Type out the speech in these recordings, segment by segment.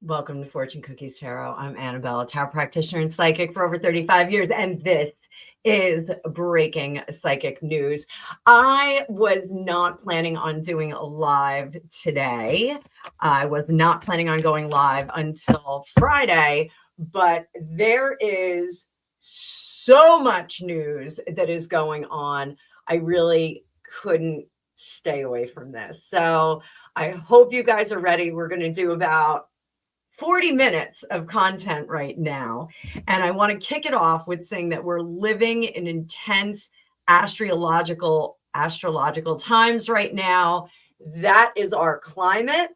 Welcome to Fortune Cookies Tarot. I'm Annabelle, a tarot practitioner and psychic for over 35 years, and this is breaking psychic news. I was not planning on doing a live today. I was not planning on going live until Friday, but there is so much news that is going on. I really couldn't stay away from this. So I hope you guys are ready. We're going to do about 40 minutes of content right now. And I want to kick it off with saying that we're living in intense astrological times right now. That is our climate.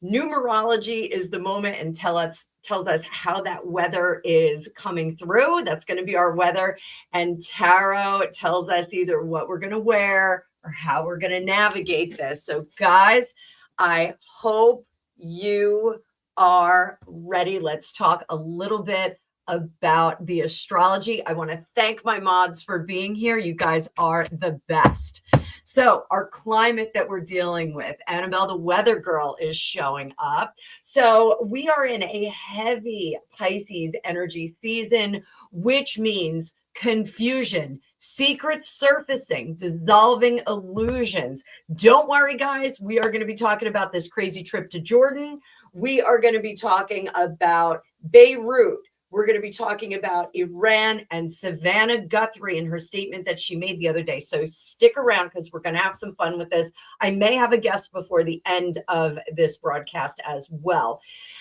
Numerology is the moment and tells us how that weather is coming through. That's going to be our weather. And tarot tells us either what we're going to wear or how we're going to navigate this. So guys, I hope you are ready. Let's talk a little bit about the astrology. I want to thank my mods for being here. You guys are the best. So our climate that we're dealing with, Annabelle, the weather girl, is showing up. So we are in a heavy Pisces energy season, which means confusion, secrets surfacing, dissolving illusions. Don't worry, guys. We are going to be talking about this crazy trip to Jordan. We are going to be talking about Beirut. We're going to be talking about Iran and Savannah Guthrie and her statement that she made the other day. So stick around because we're going to have some fun with this. I may have a guest before the end of this broadcast as well.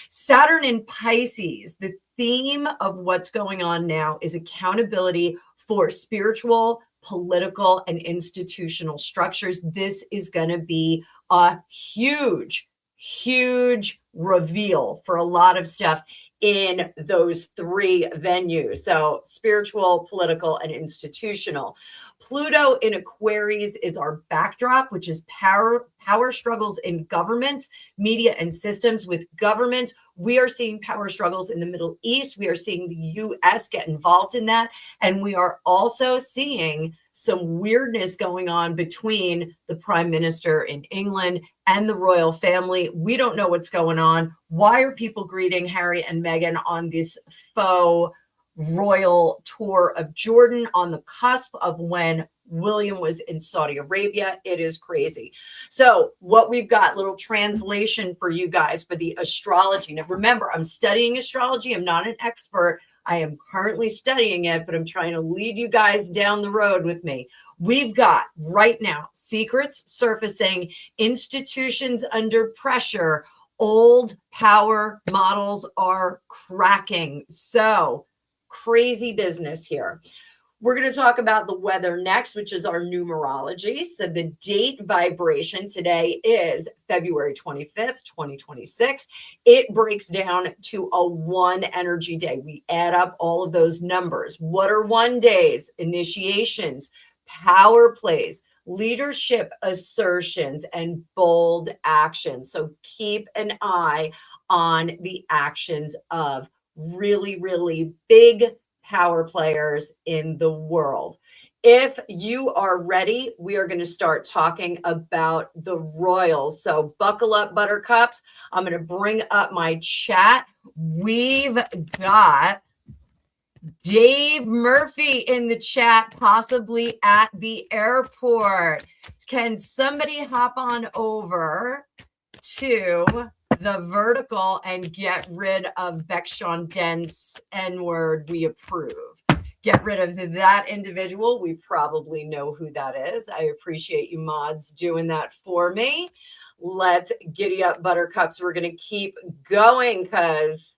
Saturn in Pisces, the theme of what's going on now is accountability for spiritual, political, and institutional structures. This is going to be a huge reveal for a lot of stuff in those three venues. So spiritual, political, and institutional. Pluto in Aquarius is our backdrop, which is power struggles in governments, media, and systems. With governments, we are seeing power struggles in the Middle East. We are seeing the U.S. get involved in that. And we are also seeing some weirdness going on between the Prime Minister in England and the royal family. We don't know what's going on. Why are people greeting Harry and Meghan on this faux royal tour of Jordan on the cusp of when William was in Saudi Arabia? It is crazy. So what we've got, little translation for you guys for the astrology. Now, remember, I'm studying astrology. I'm not an expert. I am currently studying it, but I'm trying to lead you guys down the road with me. We've got right now secrets surfacing, institutions under pressure, old power models are cracking. So crazy business here. We're going to talk about the weather next, which is our numerology. So the date vibration today is February 25th, 2026. It breaks down to a 1 energy day. We add up all of those numbers. What are 1 days? Initiations, power plays, leadership assertions, and bold actions. So keep an eye on the actions of really big power players in the world. If you are ready, we are going to start talking about the royals. So buckle up, buttercups. I'm going to bring up my chat. We've got Dave Murphy in the chat, possibly at the airport. Can somebody hop on over to the vertical and get rid of Beckshon Dent's N-word we approve? Get rid of that individual. We probably know who that is. I appreciate you mods doing that for me. Let's giddy up, buttercups. We're going to keep going because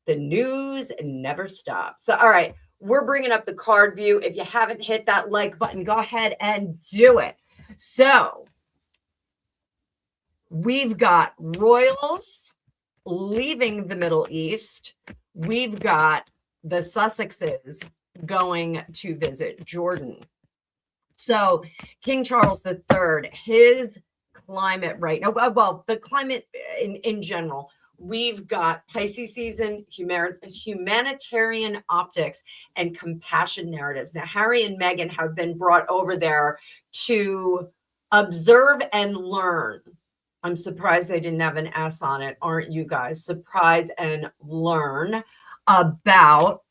the news never stops. So, all right, we're bringing up the card view. If you haven't hit that like button, go ahead and do it. So we've got royals leaving the Middle East. We've got the Sussexes going to visit Jordan. So King Charles III, his climate right now, well, the climate in general, we've got Pisces season, humanitarian optics, and compassion narratives. Now, Harry and Meghan have been brought over there to observe and learn I'm surprised they didn't have an S on it, aren't you guys? Surprise and learn about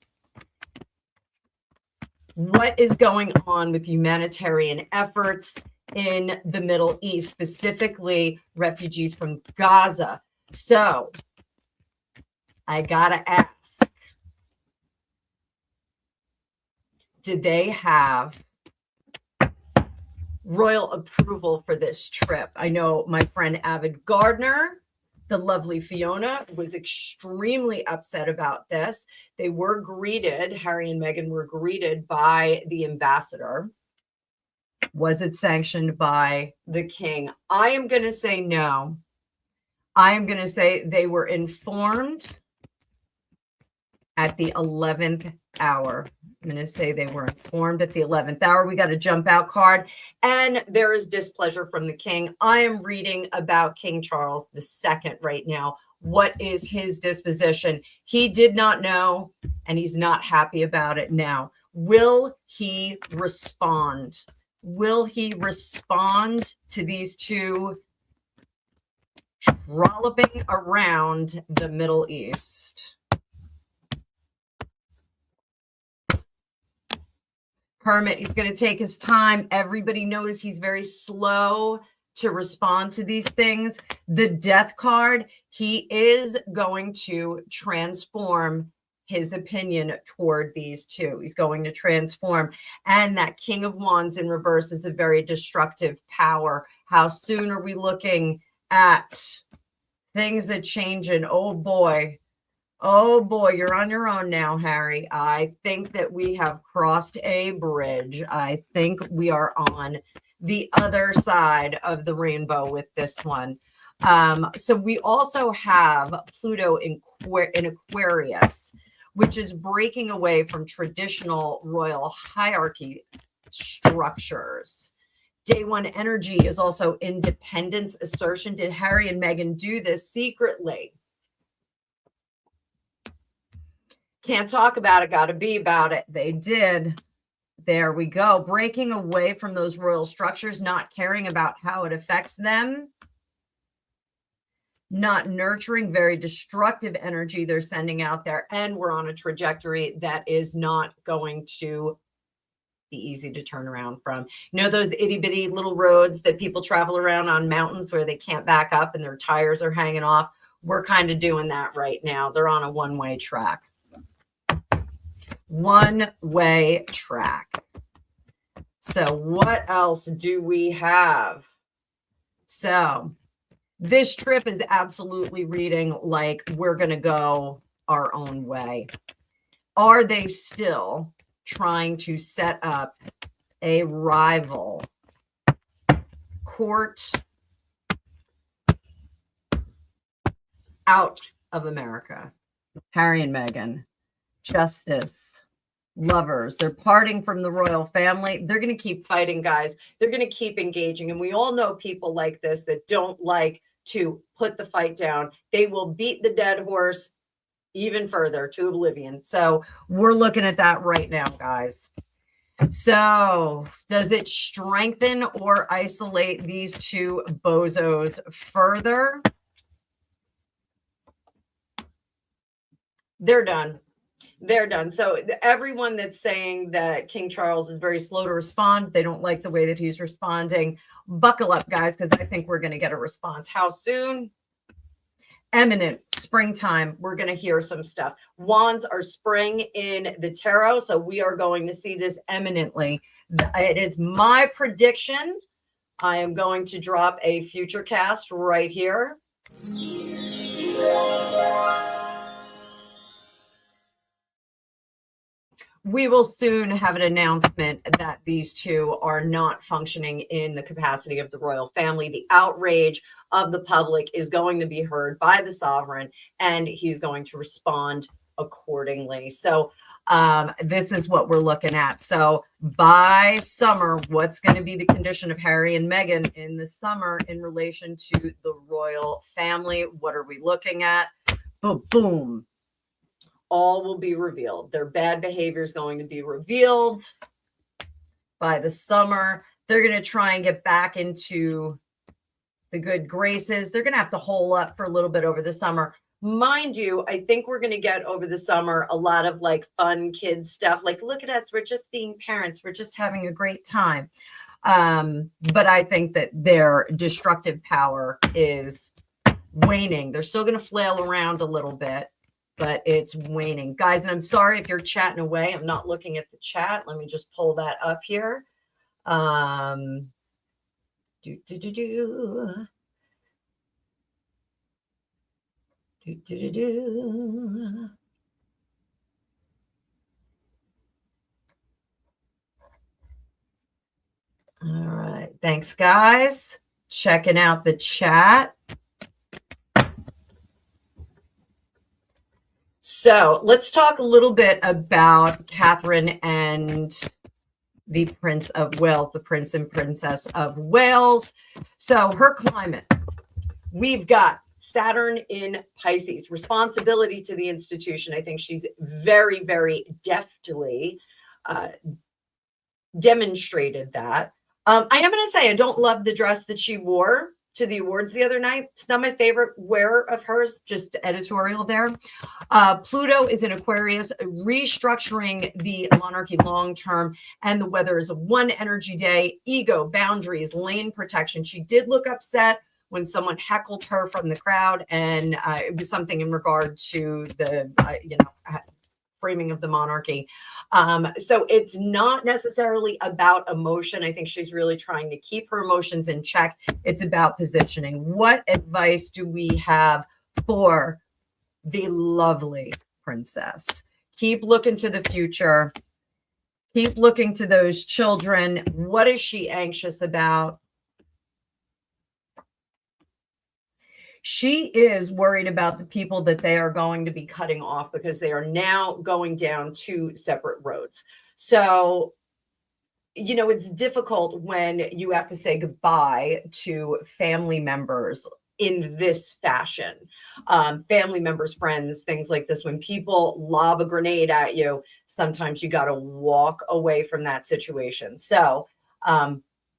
what is going on with humanitarian efforts in the Middle East, specifically refugees from Gaza. So I gotta ask, did they have royal approval for this trip? I know my friend Avid Gardner, the lovely Fiona, was extremely upset about this. They were greeted, Harry and Meghan were greeted by the ambassador. Was it sanctioned by the king? I am going to say no. I am going to say they were informed at the 11th hour. I'm going to say they were informed at the 11th hour. We got a jump out card, and there is displeasure from the king. I am reading about King Charles II right now. What is his disposition? He did not know, and he's not happy about it now. Will he respond? Will he respond to these two trolloping around the Middle East? Hermit, he's going to take his time. Everybody knows he's very slow to respond to these things. The Death card, he is going to transform his opinion toward these two. He's going to transform. And that King of Wands in reverse is a very destructive power. How soon are we looking at things that change? And oh boy, you're on your own now, Harry. I think that we have crossed a bridge. I think we are on the other side of the rainbow with this one. So we also have Pluto in Aquarius, which is breaking away from traditional royal hierarchy structures. Day one energy is also independence assertion. Did Harry and Meghan do this secretly? Can't talk about it, got to be about it. They did. There we go. Breaking away from those royal structures, not caring about how it affects them. Not nurturing, very destructive energy they're sending out there. And we're on a trajectory that is not going to be easy to turn around from. You know those itty bitty little roads that people travel around on mountains where they can't back up and their tires are hanging off? We're kind of doing that right now. They're on a one-way track. One-way track. So what else do we have? So this trip is absolutely reading like we're going to go our own way. Are they still trying to set up a rival court out of America? Harry and Meghan, justice, lovers, they're parting from the royal family. They're going to keep fighting, guys. They're going to keep engaging. And we all know people like this that don't like to put the fight down. They will beat the dead horse even further to oblivion. So we're looking at that right now, guys. So does it strengthen or isolate these two bozos further? They're done. They're done. So everyone that's saying that King Charles is very slow to respond, they don't like the way that he's responding. Buckle up, guys, because I think we're going to get a response. How soon? Imminent. Springtime. We're going to hear some stuff. Wands are spring in the tarot, so we are going to see this eminently. It is my prediction. I am going to drop a future cast right here. We will soon have an announcement that these two are not functioning in the capacity of the royal family. The outrage of the public is going to be heard by the sovereign, and he's going to respond accordingly. So this is what we're looking at. So by summer, what's going to be the condition of Harry and Meghan in the summer in relation to the royal family? What are we looking at? Boom, boom. All will be revealed. Their bad behavior is going to be revealed by the summer. They're going to try and get back into the good graces. They're going to have to hole up for a little bit over the summer. Mind you, I think we're going to get over the summer a lot of like fun kid stuff. Like, look at us. We're just being parents. We're just having a great time. But I think that their destructive power is waning. They're still going to flail around a little bit, but it's waning. Guys, and I'm sorry if you're chatting away. I'm not looking at the chat. Let me just pull that up here. All right. Thanks, guys. Checking out the chat. So let's talk a little bit about Catherine and the Prince of Wales, the Prince and Princess of Wales. So her climate, we've got Saturn in Pisces, responsibility to the institution. I think she's very, very deftly demonstrated that. I am going to say I don't love the dress that she wore to the awards the other night. It's not my favorite wear of hers, just editorial there. Pluto is in Aquarius, restructuring the monarchy long-term, and the weather is a one energy day, ego, boundaries, lane protection. She did look upset when someone heckled her from the crowd, and it was something in regard to the, framing of the monarchy. So it's not necessarily about emotion. I think she's really trying to keep her emotions in check. It's about positioning. What advice do we have for the lovely princess? Keep looking to the future. Keep looking to those children. What is she anxious about? She is worried about the people that they are going to be cutting off because they are now going down two separate roads. So, it's difficult when you have to say goodbye to family members in this fashion. Family members, friends, things like this. When people lob a grenade at you, sometimes you got to walk away from that situation. So,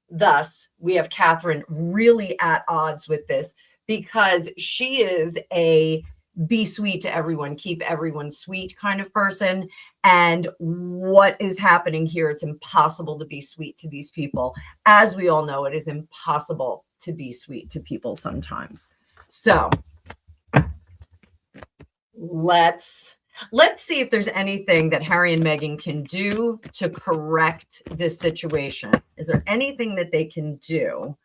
thus, we have Catherine really at odds with this, because she is a be sweet to everyone, keep everyone sweet kind of person. And what is happening here, it's impossible to be sweet to these people. As we all know, it is impossible to be sweet to people sometimes. So let's see if there's anything that Harry and Meghan can do to correct this situation. Is there anything that they can do?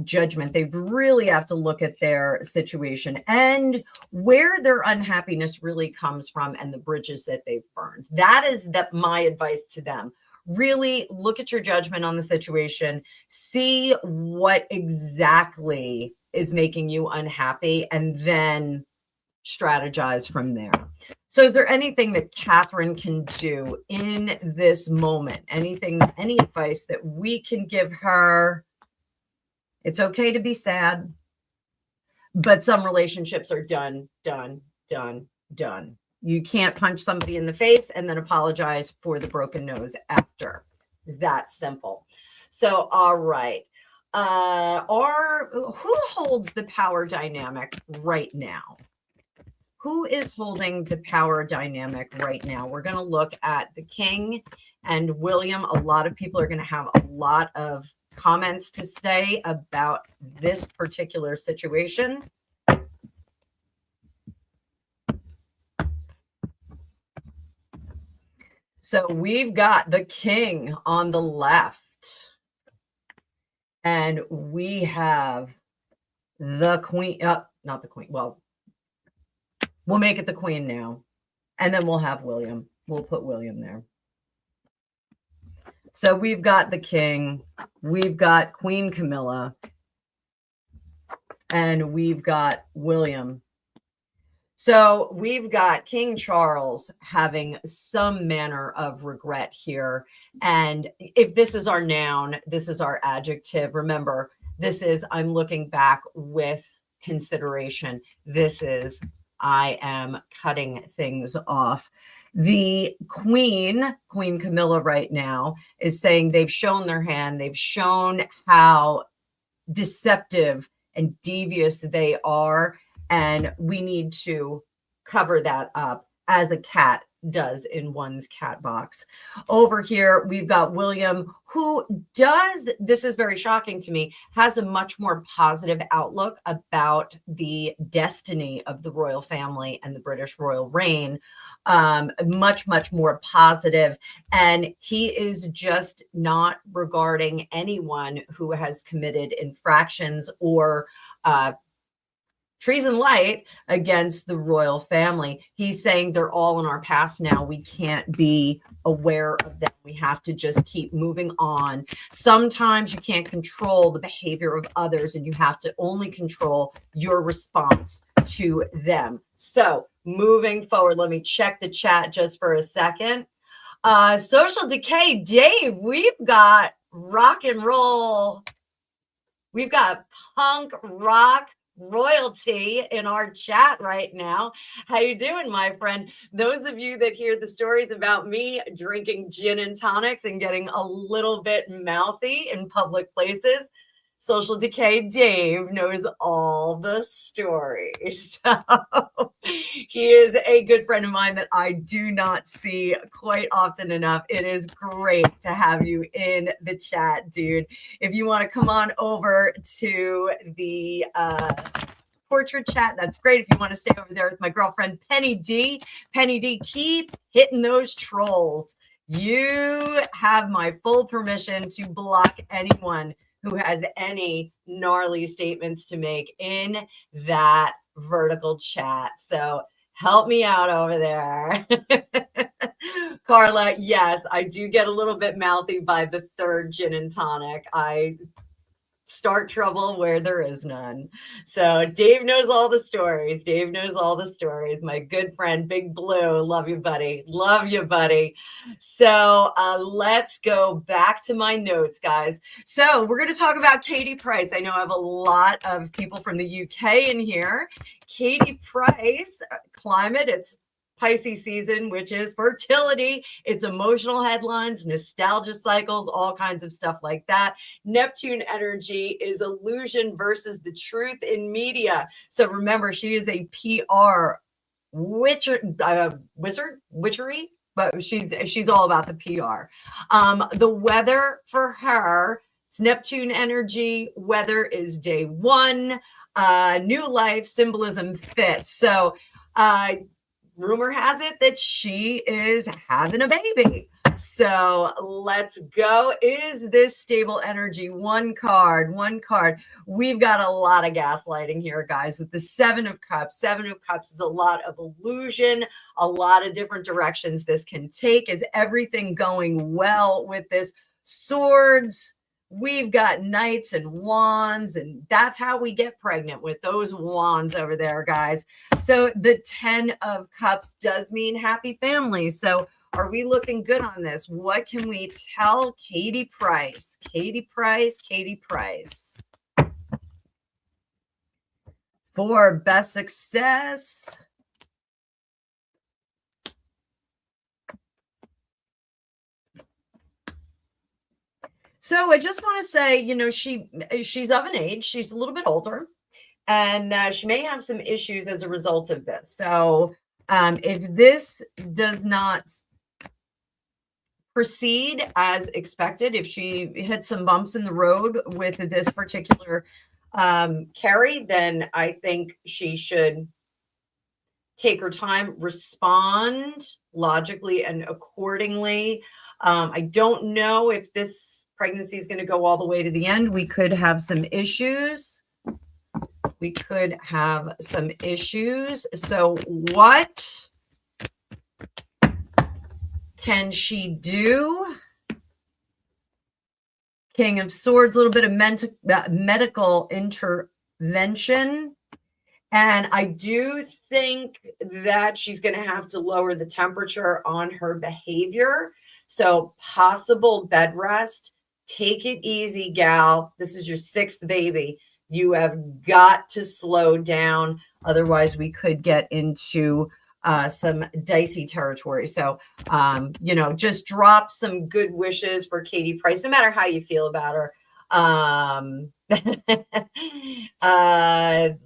Judgment. They really have to look at their situation and where their unhappiness really comes from and the bridges that they've burned. That is my advice to them. Really look at your judgment on the situation, see what exactly is making you unhappy, and then strategize from there. So is there anything that Catherine can do in this moment? Any advice that we can give her? It's okay to be sad, but some relationships are done. You can't punch somebody in the face and then apologize for the broken nose after. That simple. So, all right. Who holds the power dynamic right now? Who is holding the power dynamic right now? We're going to look at the King and William. A lot of people are going to have a lot of comments to say about this particular situation. So we've got the King on the left, and we have the Queen. Not the Queen. Well, we'll make it the Queen now, and then we'll have William. We'll put William there. So we've got the King, we've got Queen Camilla, and we've got William. So we've got King Charles having some manner of regret here. And if this is our noun, this is our adjective. Remember, this is I'm looking back with consideration. This is I am cutting things off. The Queen Camilla right now is saying they've shown their hand. They've shown how deceptive and devious they are. And we need to cover that up as a cat does in one's cat box. Over here, we've got William, who does, this is very shocking to me, has a much more positive outlook about the destiny of the royal family and the British royal reign. Much, much more positive. And he is just not regarding anyone who has committed infractions or treason light against the royal family. He's saying they're all in our past now. We can't be aware of them. We have to just keep moving on. Sometimes you can't control the behavior of others, and you have to only control your response to them. So moving forward, let me check the chat just for a second. Social Decay, Dave, we've got rock and roll. We've got punk rock royalty in our chat right now. How you doing, my friend? Those of you that hear the stories about me drinking gin and tonics and getting a little bit mouthy in public places, Social Decay Dave knows all the stories. So he is a good friend of mine that I do not see quite often enough. It is great to have you in the chat, dude. If you want to come on over to the portrait chat, that's great. If you want to stay over there with my girlfriend Penny D, keep hitting those trolls. You have my full permission to block anyone who has any gnarly statements to make in that vertical chat. So help me out over there. Carla, yes, I do get a little bit mouthy by the third gin and tonic. I start trouble where there is none. So Dave knows all the stories. Dave knows all the stories. My good friend, Big Blue. Love you, buddy. Love you, buddy. So let's go back to my notes, guys. So we're going to talk about Katie Price. I know I have a lot of people from the UK in here. Katie Price, climate, it's Pisces season, which is fertility. It's emotional headlines, nostalgia cycles, all kinds of stuff like that. Neptune energy is illusion versus the truth in media. So remember, she is a PR witchery, but she's all about the PR. The weather for her, it's Neptune energy. Weather is day one. New life symbolism fits. So rumor has it that she is having a baby. So let's go. Is this stable energy? One card. We've got a lot of gaslighting here, guys, with the Seven of Cups. Seven of Cups is a lot of illusion, a lot of different directions this can take. Is everything going well with this? Swords. We've got knights and wands, and that's how we get pregnant, with those wands over there, guys. So the 10 of Cups does mean happy families. So are we looking good on this? What can we tell Katie Price? Katie Price. For best success. So I just want to say, you know, she's of an age, she's a little bit older, and she may have some issues as a result of this. So if this does not proceed as expected, if she hits some bumps in the road with this particular carry, then I think she should take her time, respond logically and accordingly. I don't know if this pregnancy is going to go all the way to the end. We could have some issues. So what can she do? King of Swords, a little bit of medical intervention. And I do think that she's going to have to lower the temperature on her behavior. So possible bed rest. Take it easy, gal. This is your 6th baby. You have got to slow down. Otherwise, we could get into some dicey territory. So, you know, just drop some good wishes for Katie Price, no matter how you feel about her.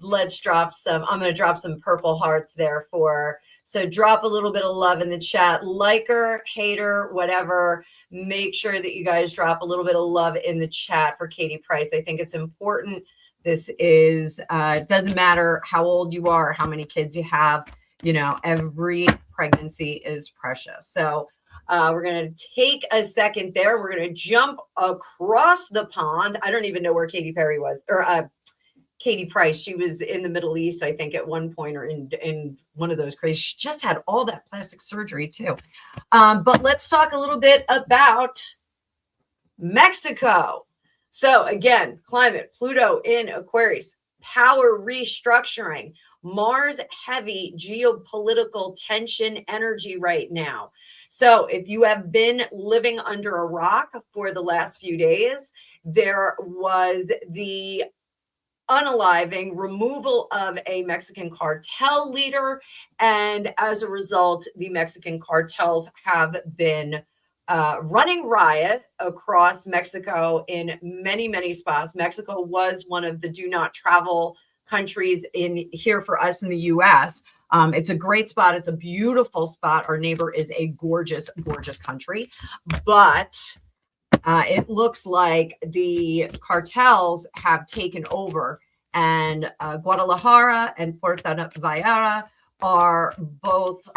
Let's drop some. I'm going to drop some purple hearts there so drop a little bit of love in the chat. Liker, hater, whatever. Make sure that you guys drop a little bit of love in the chat for Katie Price. I think it's important. This is, it doesn't matter how old you are, how many kids you have, you know, every pregnancy is precious. So we're going to take a second there. We're going to jump across the pond. I don't even know where Katy Perry was, or Katie Price. She was in the Middle East, I think, at one point, or in one of those crazy. She just had all that plastic surgery too. But let's talk a little bit about Mexico. So again, climate, Pluto in Aquarius, power restructuring, Mars heavy geopolitical tension energy right now. So if you have been living under a rock for the last few days, there was the unaliving removal of a Mexican cartel leader. And as a result, the Mexican cartels have been running riot across Mexico in many, many spots. Mexico was one of the do not travel countries in here for us in the US. It's a great spot. It's a beautiful spot. Our neighbor is a gorgeous, gorgeous country, but it looks like the cartels have taken over, and Guadalajara and Puerto Vallarta are both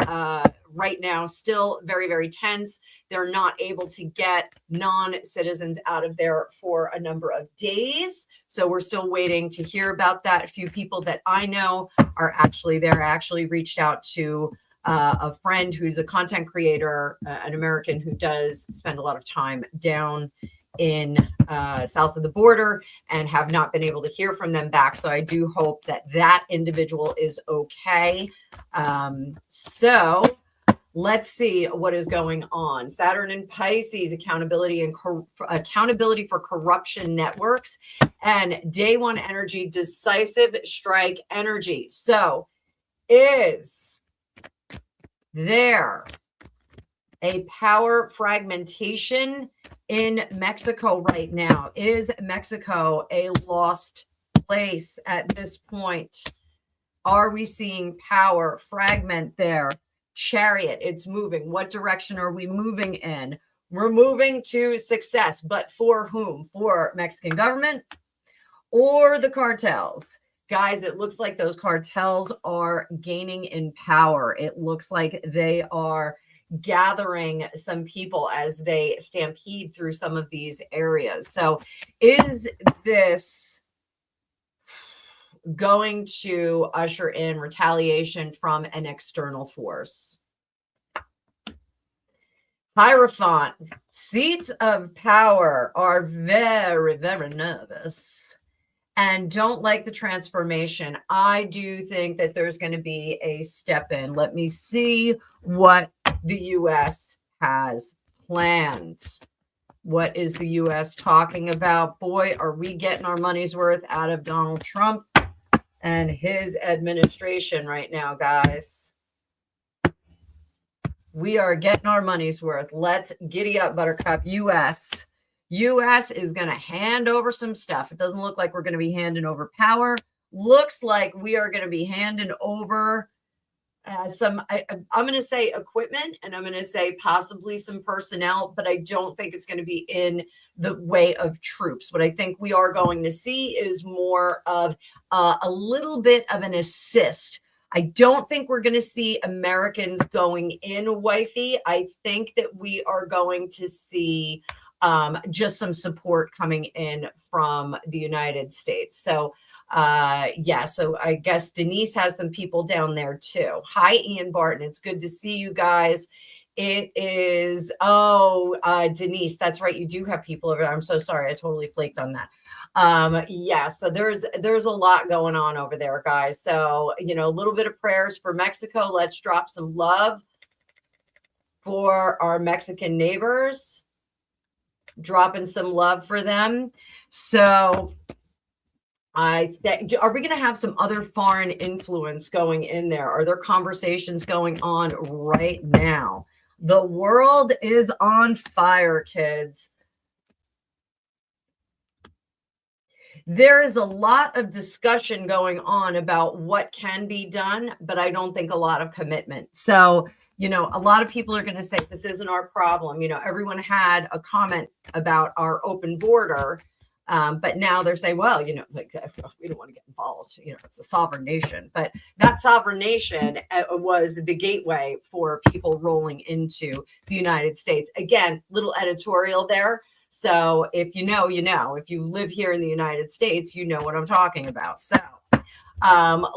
right now still very, very tense. They're not able to get non-citizens out of there for a number of days. So we're still waiting to hear about that. A few people that I know are actually there. I actually reached out to a friend who's a content creator, an American who does spend a lot of time down in south of the border, and have not been able to hear from them back. So I do hope that that individual is okay. So let's see what is going on. Saturn in Pisces, accountability accountability for corruption networks, and day one energy, decisive strike energy. So is there a power fragmentation in Mexico right now? Is Mexico a lost place at this point? Are we seeing power fragment there? Chariot, it's moving. What direction are we moving in? We're moving to success, but for whom? For Mexican government or the cartels? Guys, it looks like those cartels are gaining in power. It looks like they are gathering some people as they stampede through some of these areas. So is this going to usher in retaliation from an external force? Hierophant, seats of power are very, very nervous and don't like the transformation. I do think that there's going to be a step in. Let me see what the U.S. has planned. What is the U.S. talking about? Boy, are we getting our money's worth out of Donald Trump and his administration right now, guys. We are getting our money's worth. Let's giddy up, Buttercup. U.S. is going to hand over some stuff. It doesn't look like we're going to be handing over power. Looks like we are going to be handing over some, I'm going to say equipment, and I'm going to say possibly some personnel, but I don't think it's going to be in the way of troops. What I think we are going to see is more of a little bit of an assist. I don't think we're going to see Americans going in, wifey. I think that we are going to see just some support coming in from the United States. So yeah, so I guess Denise has some people down there too. Hi, Ian Barton. It's good to see you guys. It is, Denise, that's right. You do have people over there. I'm so sorry. I totally flaked on that. Yeah, so there's a lot going on over there, guys. So, you know, a little bit of prayers for Mexico. Let's drop some love for our Mexican neighbors, dropping some love for them. So are we going to have some other foreign influence going in there? Are there conversations going on right now? The world is on fire, kids. There is a lot of discussion going on about what can be done, but I don't think a lot of commitment. So, you know, a lot of people are going to say this isn't our problem. You know, everyone had a comment about our open border, but now they're saying, well, you know, like we don't want to get involved. You know, it's a sovereign nation, but that sovereign nation was the gateway for people rolling into the United States. Again, little editorial there. So if you know, you know. If you live here in the United States, you know what I'm talking about. So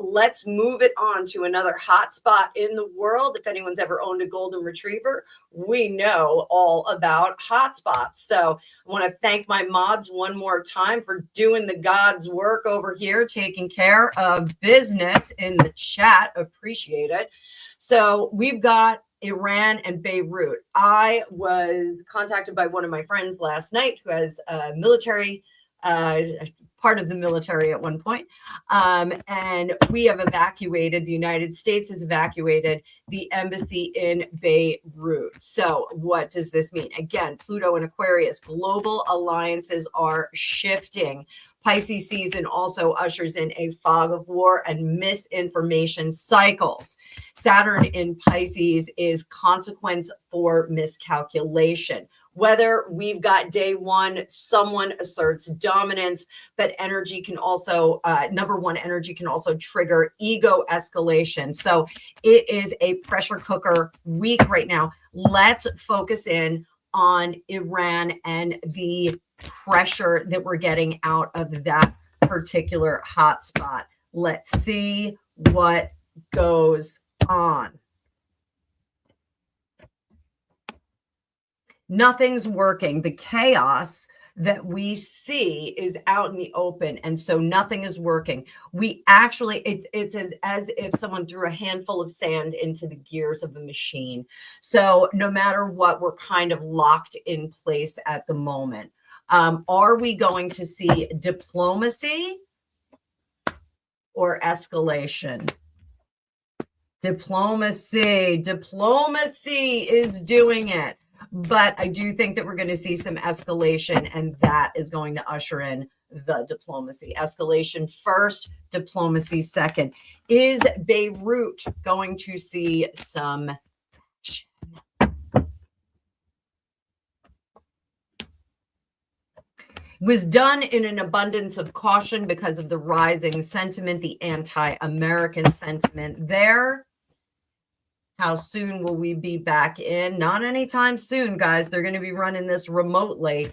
let's move it on to another hot spot in the world. If anyone's ever owned a golden retriever, we know all about hotspots. So I want to thank my mods one more time for doing the God's work over here, taking care of business in the chat. Appreciate it. So we've got Iran and Beirut. I was contacted by one of my friends last night who has a military, part of the military at one point. And we have evacuated, the United States has evacuated the embassy in Beirut. So what does this mean? Again, Pluto and Aquarius, global alliances are shifting. Pisces season also ushers in a fog of war and misinformation cycles. Saturn in Pisces is consequence for miscalculation. Whether we've got day one, someone asserts dominance, but energy can also, number one, energy can also trigger ego escalation. So it is a pressure cooker week right now. Let's focus in on Iran and the pressure that we're getting out of that particular hotspot. Let's see what goes on. Nothing's working. The chaos that we see is out in the open, and so nothing is working. We actually, it's as if someone threw a handful of sand into the gears of a machine. So no matter what, we're kind of locked in place at the moment. Are we going to see diplomacy or escalation? Diplomacy is doing it. But I do think that we're going to see some escalation, and that is going to usher in the diplomacy. Escalation first, diplomacy second. Is Beirut going to see some action? Was done in an abundance of caution because of the rising sentiment, the anti-American sentiment there. How soon will we be back in? Not anytime soon, guys. They're going to be running this remotely.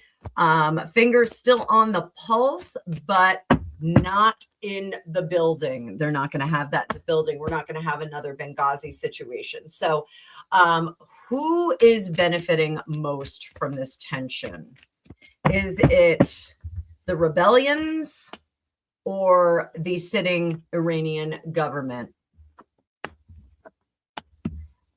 Fingers still on the pulse, but not in the building. They're not going to have that in the building. We're not going to have another Benghazi situation. So who is benefiting most from this tension? Is it the rebellions or the sitting Iranian government?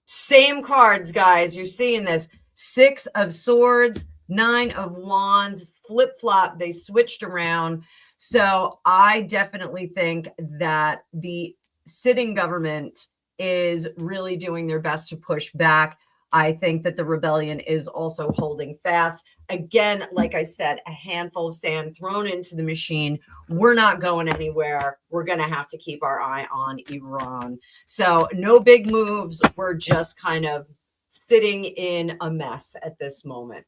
Same cards, guys. You're seeing this. 6 of Swords, 9 of Wands, flip-flop. They switched around. So I definitely think that the sitting government is really doing their best to push back. I think that the rebellion is also holding fast. Again, like I said, a handful of sand thrown into the machine. We're not going anywhere. We're going to have to keep our eye on Iran. So no big moves. We're just kind of sitting in a mess at this moment.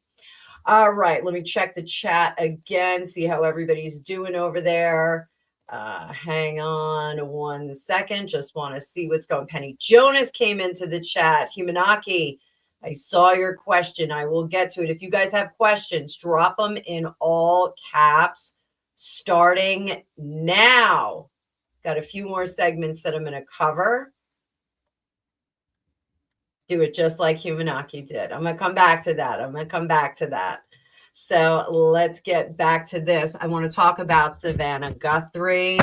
All right, let me check the chat again, see how everybody's doing over there. Hang on 1 second. Just want to see what's going. Penny Jonas came into the chat. Humanaki, I saw your question. I will get to it. If you guys have questions, drop them in all caps starting now. Got a few more segments that I'm going to cover. Do it just like Humanaki did. I'm going to come back to that. So let's get back to this. I want to talk about Savannah Guthrie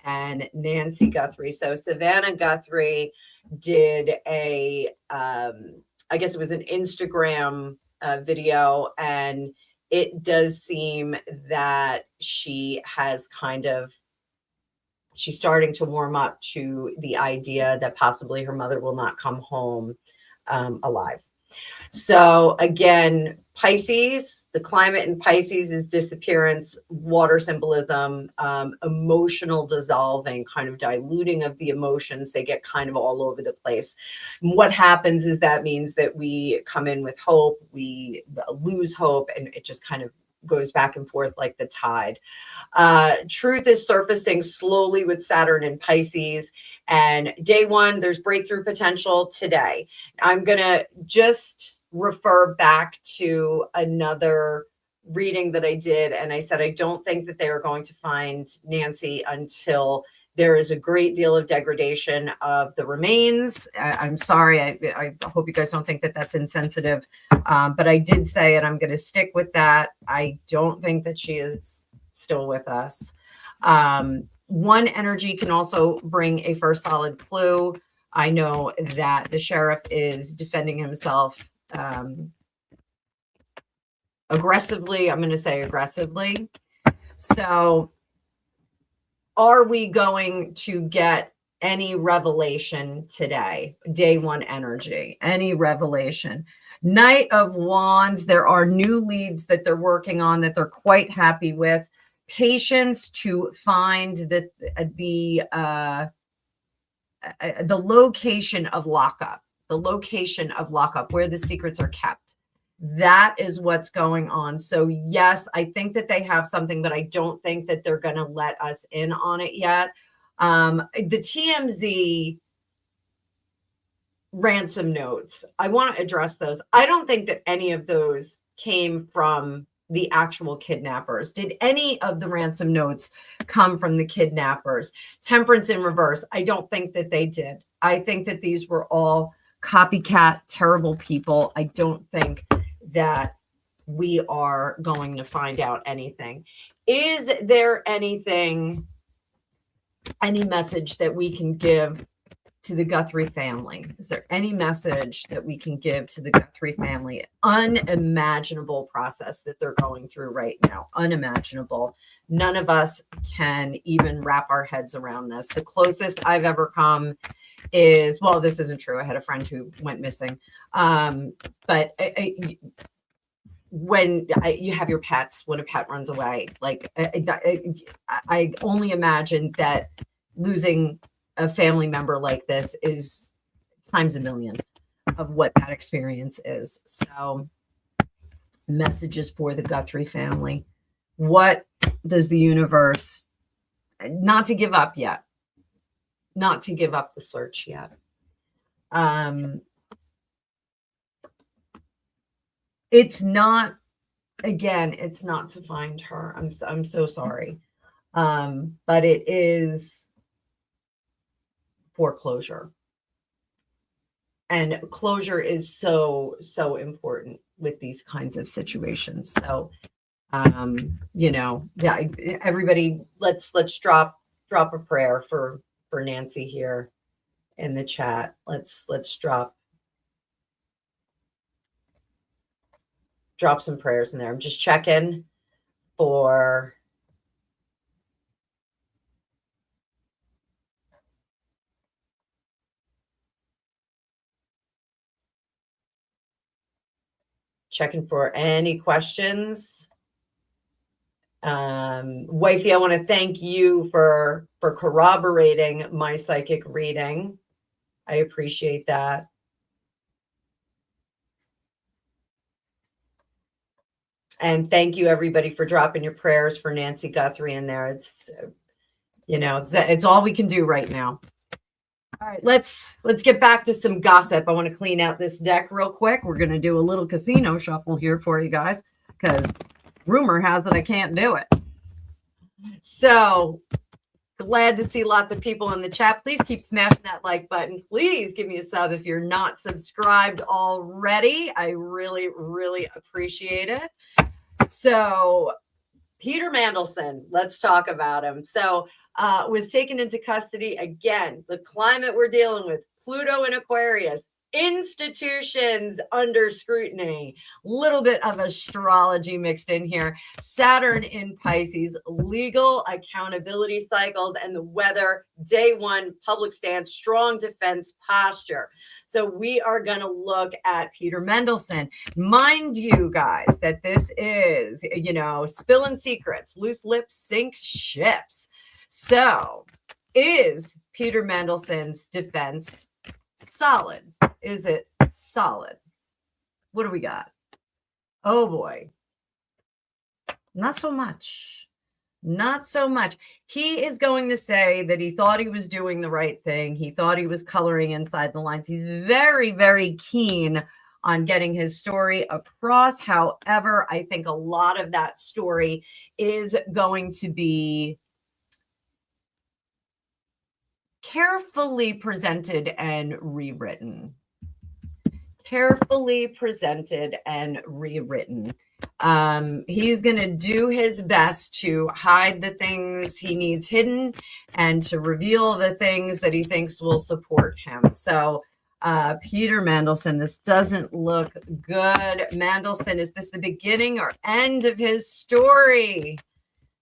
and Nancy Guthrie. So Savannah Guthrie did a, I guess it was an Instagram video, and it does seem that she's starting to warm up to the idea that possibly her mother will not come home alive. So again, Pisces, the climate in Pisces is disappearance, water symbolism, emotional dissolving, kind of diluting of the emotions. They get kind of all over the place. And what happens is that means that we come in with hope, we lose hope, and it just kind of goes back and forth like the tide. Truth is surfacing slowly with Saturn in Pisces. And day one, there's breakthrough potential today. I'm going to just refer back to another reading that I did. And I said, I don't think that they are going to find Nancy until there is a great deal of degradation of the remains. I'm sorry. I hope you guys don't think that that's insensitive. But I did say, and I'm going to stick with that. I don't think that she is still with us. One energy can also bring a first solid clue. I know that the sheriff is defending himself aggressively. I'm going to say aggressively. So are we going to get any revelation today? Day one energy, any revelation? Knight of Wands, there are new leads that they're working on that they're quite happy with. Patience to find the location of lockup, where the secrets are kept. That is what's going on. So yes, I think that they have something, but I don't think that they're going to let us in on it yet. The TMZ ransom notes, I want to address those. I don't think that any of those came from the actual kidnappers. Did any of the ransom notes come from the kidnappers? Temperance in reverse, I don't think that they did. I think that these were all copycat, terrible people. I don't think that we are going to find out anything. Is there anything, any message that we can give to the Guthrie family? Is there any message that we can give to the Guthrie family? Unimaginable process that they're going through right now. Unimaginable. None of us can even wrap our heads around this. The closest I've ever come is, well, this isn't true. I had a friend who went missing. But when you have your pets, when a pet runs away, like I only imagine that losing a family member like this is times a million of what that experience is. So messages for the Guthrie family. What does the universe, not to give up yet, not to give up the search yet. It's not, again, it's not to find her. I'm so sorry. But it is foreclosure. And closure is so important with these kinds of situations. So, you know, yeah, everybody, let's drop a prayer for Nancy here in the chat. Let's drop some prayers in there. I'm just checking for any questions. Wifey, I want to thank you for corroborating my psychic reading. I appreciate that. And thank you everybody for dropping your prayers for Nancy Guthrie in there. It's, you know, it's all we can do right now. All right, let's get back to some gossip. I want to clean out this deck real quick. We're going to do a little casino shuffle here for you guys because rumor has it I can't do it. So glad to see lots of people in the chat. Please keep smashing that like button. Please give me a sub if you're not subscribed already. I really, really appreciate it. So Peter Mandelson, let's talk about him. So was taken into custody again. The climate we're dealing with, Pluto in Aquarius, institutions under scrutiny, little bit of astrology mixed in here, Saturn in Pisces, legal accountability cycles, and the weather, day one, public stance, strong defense posture. So we are going to look at Peter Mandelson. Mind you guys that this is, spilling secrets, loose lips sink ships. So is Peter Mandelson's defense solid? Is it solid? What do we got? Oh boy. Not so much. Not so much. He is going to say that he thought he was doing the right thing. He thought he was coloring inside the lines. He's very, very keen on getting his story across. However, I think a lot of that story is going to be carefully presented and rewritten. Carefully presented and rewritten. He's going to do his best to hide the things he needs hidden and to reveal the things that he thinks will support him. So, Peter Mandelson, this doesn't look good. Mandelson, is this the beginning or end of his story?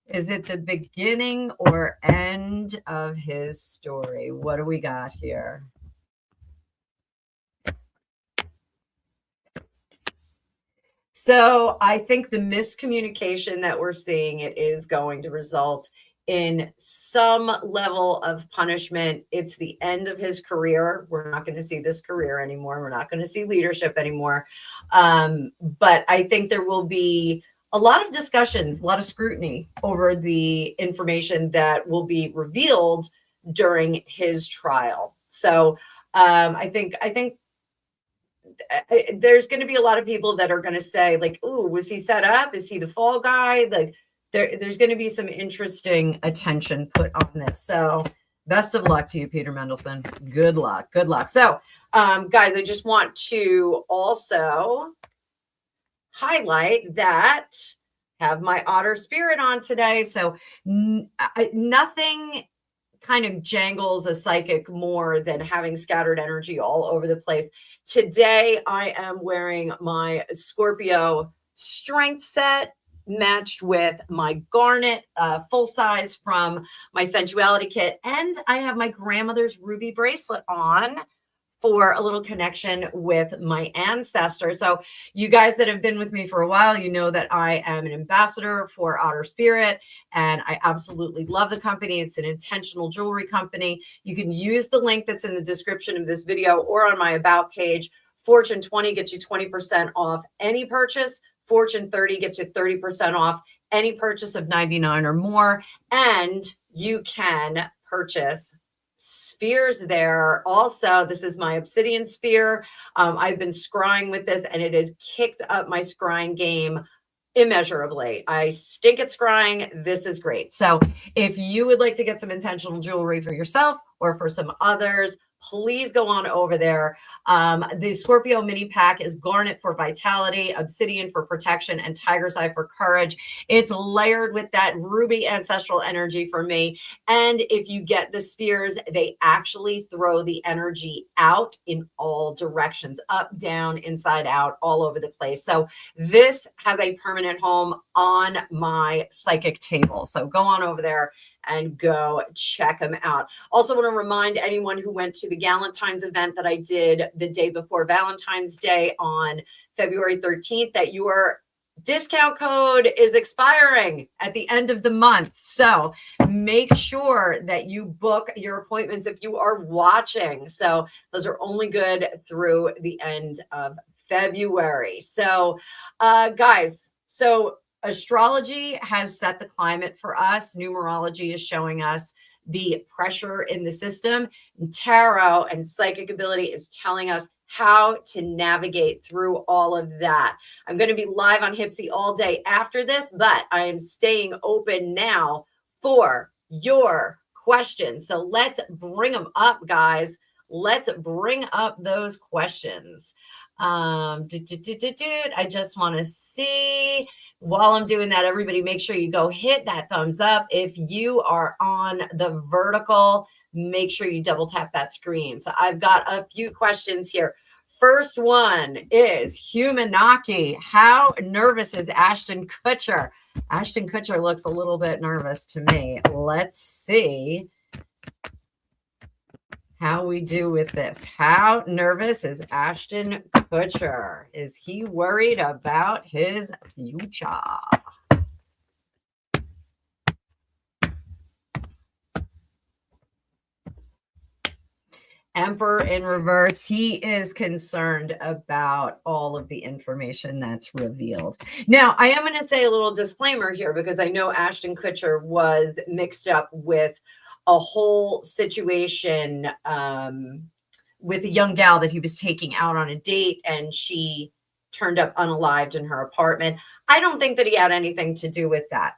Is it the beginning or end of his story? What do we got here? So I think the miscommunication that we're seeing, it is going to result in some level of punishment. It's the end of his career. We're not going to see this career anymore. We're not going to see leadership anymore. But I think there will be a lot of discussions, a lot of scrutiny over the information that will be revealed during his trial. So I think there's going to be a lot of people that are going to say, like, "Ooh, was he set up? Is he the fall guy?" Like, there's going to be some interesting attention put on this. So best of luck to you, Peter Mandelson. Good luck. Good luck. So, guys, I just want to also highlight that I have my Otter spirit on today. So nothing kind of jangles a psychic more than having scattered energy all over the place. Today, I am wearing my Scorpio strength set matched with my garnet full size from my sensuality kit. And I have my grandmother's ruby bracelet on for a little connection with my ancestors. So you guys that have been with me for a while, you know that I am an ambassador for Otter Spirit, and I absolutely love the company. It's an intentional jewelry company. You can use the link that's in the description of this video or on my about page. Fortune 20 gets you 20% off any purchase. Fortune 30 gets you 30% off any purchase of 99 or more. And you can purchase spheres there. Also, this is my obsidian sphere. I've been scrying with this, and it has kicked up my scrying game immeasurably. I stink at scrying. This is great. So if you would like to get some intentional jewelry for yourself or for some others, please go on over there. The Scorpio mini pack is garnet for vitality, obsidian for protection, and tiger's eye for courage. It's layered with that ruby ancestral energy for me. And if you get the spheres, they actually throw the energy out in all directions, up, down, inside out, all over the place. So this has a permanent home on my psychic table. So go on over there and go check them out. Also want to remind anyone who went to the Galentine's event that I did the day before Valentine's Day on February 13th that your discount code is expiring at the end of the month. So make sure that you book your appointments if you are watching. So those are only good through the end of February. So guys, so astrology has set the climate for us. Numerology is showing us the pressure in the system. And tarot and psychic ability is telling us how to navigate through all of that. I'm going to be live on Hypsee all day after this, but I am staying open now for your questions. So let's bring them up, guys. Let's bring up those questions. I just want to see. While I'm doing that, everybody make sure you go hit that thumbs up. If you are on the vertical, make sure you double tap that screen. So I've got a few questions here. first one is Humanaki. How nervous is Ashton Kutcher? Ashton Kutcher looks a little bit nervous to me. Let's see how we do with this. How nervous is Ashton Kutcher? Is he worried about his future? Emperor in reverse. He is concerned about all of the information that's revealed. Now, I am going to say a little disclaimer here because I know Ashton Kutcher was mixed up with a whole situation with a young gal that he was taking out on a date, and she turned up unalived in her apartment. I don't think that he had anything to do with that.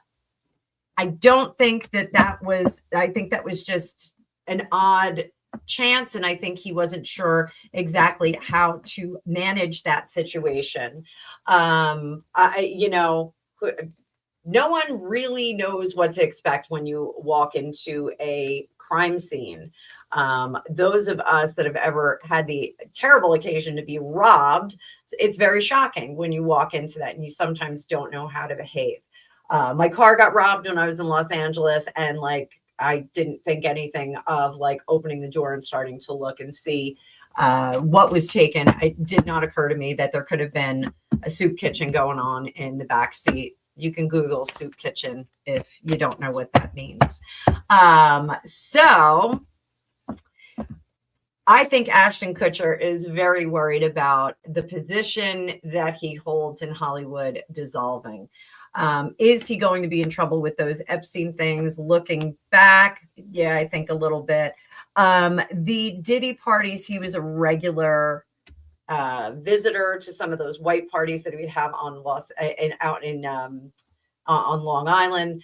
I don't think that was, I think that was just an odd chance, and I think he wasn't sure exactly how to manage that situation. No one really knows what to expect when you walk into a crime scene. Those of us that have ever had the terrible occasion to be robbed, it's very shocking when you walk into that and you sometimes don't know how to behave. My car got robbed when I was in Los Angeles, and I didn't think anything of opening the door and starting to look and see what was taken. It did not occur to me that there could have been a soup kitchen going on in the back seat. You can Google soup kitchen if you don't know what that means. So I think Ashton Kutcher is very worried about the position that he holds in Hollywood dissolving. Is he going to be in trouble with those Epstein things? Looking back, yeah, I think a little bit. The Diddy parties, he was a regular visitor to some of those white parties that we'd have on on Long Island.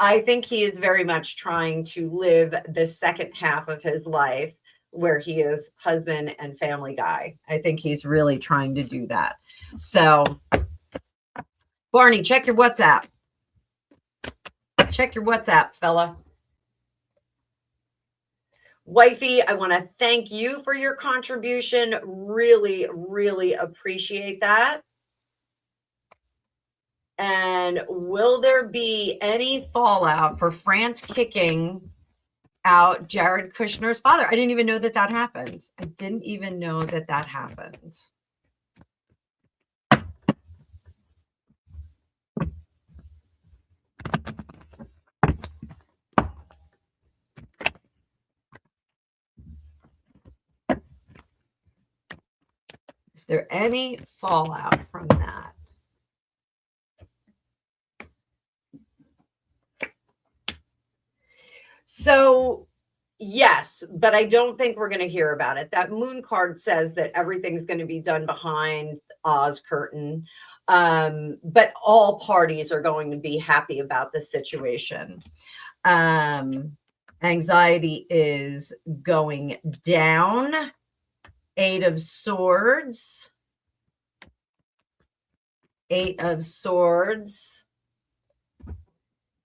I think he is very much trying to live the second half of his life where he is husband and family guy. I think he's really trying to do that. So, Barney, check your WhatsApp. Check your WhatsApp, fella. Wifey, I want to thank you for your contribution. Really, really appreciate that. And will there be any fallout for France kicking out Jared Kushner's father? I didn't even know that happened. I didn't even know that happened. Is there any fallout from that? So, yes, but I don't think we're going to hear about it. That moon card says that everything's going to be done behind Oz curtain. But all parties are going to be happy about the situation. Anxiety is going down. 8 of Swords. 8 of Swords.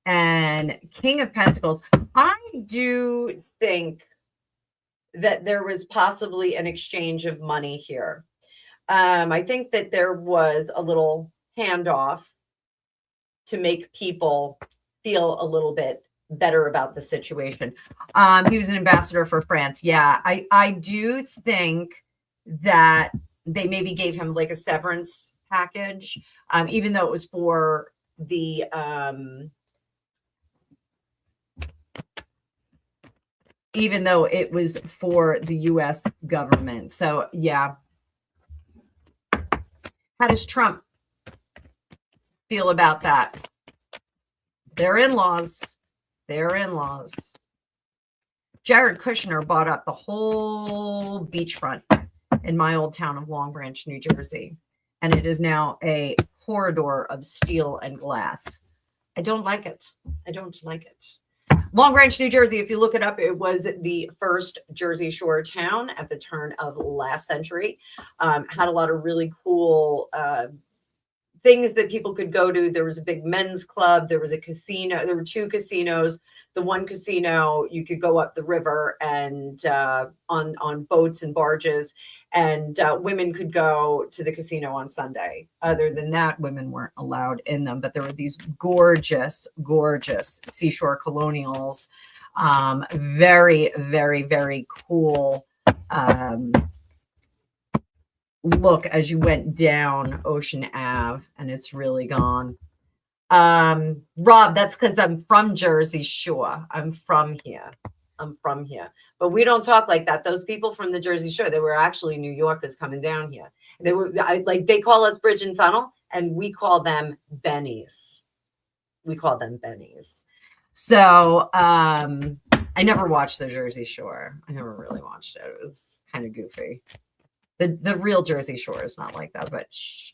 And King of Pentacles. I do think that there was possibly an exchange of money here. I think that there was a little handoff to make people feel a little bit better about the situation. He was an ambassador for France. Yeah, I do think that they maybe gave him a severance package, even though it was for the U.S. government. So, yeah. How does Trump feel about that? They're in-laws. Jared Kushner bought up the whole beachfront in my old town of Long Branch, New Jersey. And it is now a corridor of steel and glass. I don't like it. Long Branch, New Jersey, if you look it up, it was the first Jersey Shore town at the turn of last century. Had a lot of really cool things that people could go to. There was a big men's club. There was a casino. There were 2 casinos. The one casino, you could go up the river and on boats and barges, and women could go to the casino on Sunday. Other than that, women weren't allowed in them. But there were these gorgeous, gorgeous seashore colonials. Very, very, very cool look as you went down Ocean Ave, and it's really gone. Rob, that's because I'm from Jersey Shore. I'm from here. But we don't talk like that. Those people from the Jersey Shore, they were actually New Yorkers coming down here. They were they call us Bridge and Tunnel, and we call them Bennies. So I never watched the Jersey Shore. I never really watched it. It was kind of goofy. The real Jersey Shore is not like that, but shh,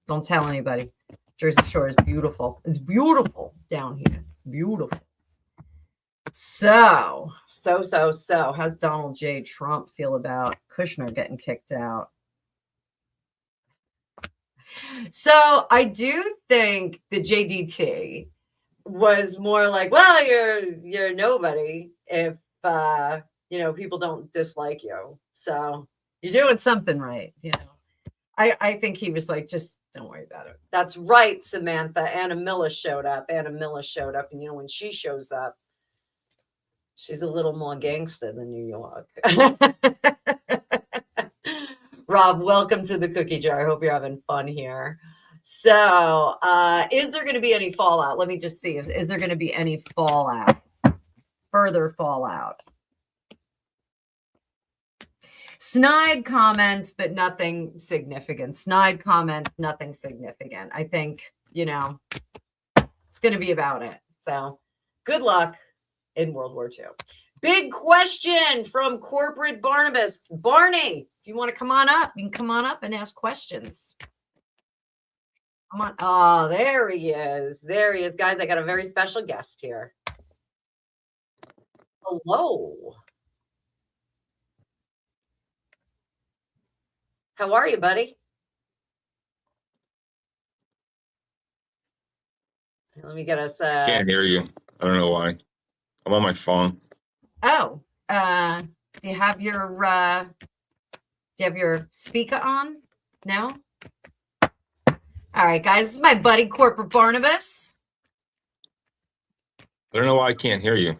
don't tell anybody. Jersey Shore is beautiful. It's beautiful down here. Beautiful. So, how's Donald J. Trump feel about Kushner getting kicked out? So I do think the JDT was more like, well, you're nobody if people don't dislike you. So you're doing something right, I think he was like, just don't worry about it. That's right, Samantha. Anna Miller showed up. And when she shows up, she's a little more gangster than New York. Rob, welcome to the cookie jar. I hope you're having fun here. So, is there going to be any fallout? Let me just see. Is there going to be any fallout? Further fallout? Snide comments, but nothing significant. Snide comments, nothing significant. I think, it's going to be about it. So, good luck in World War II. Big question from Corporate Barnabas. Barney, if you want to come on up, you can come on up and ask questions. Come on. Oh, there he is. Guys, I got a very special guest here. Hello. How are you, buddy? Let me get us. Can't hear you. I don't know why. I'm on my phone. Oh, do you have your speaker on? No? All right, guys, this is my buddy, Corporate Barnabas. I don't know why I can't hear you.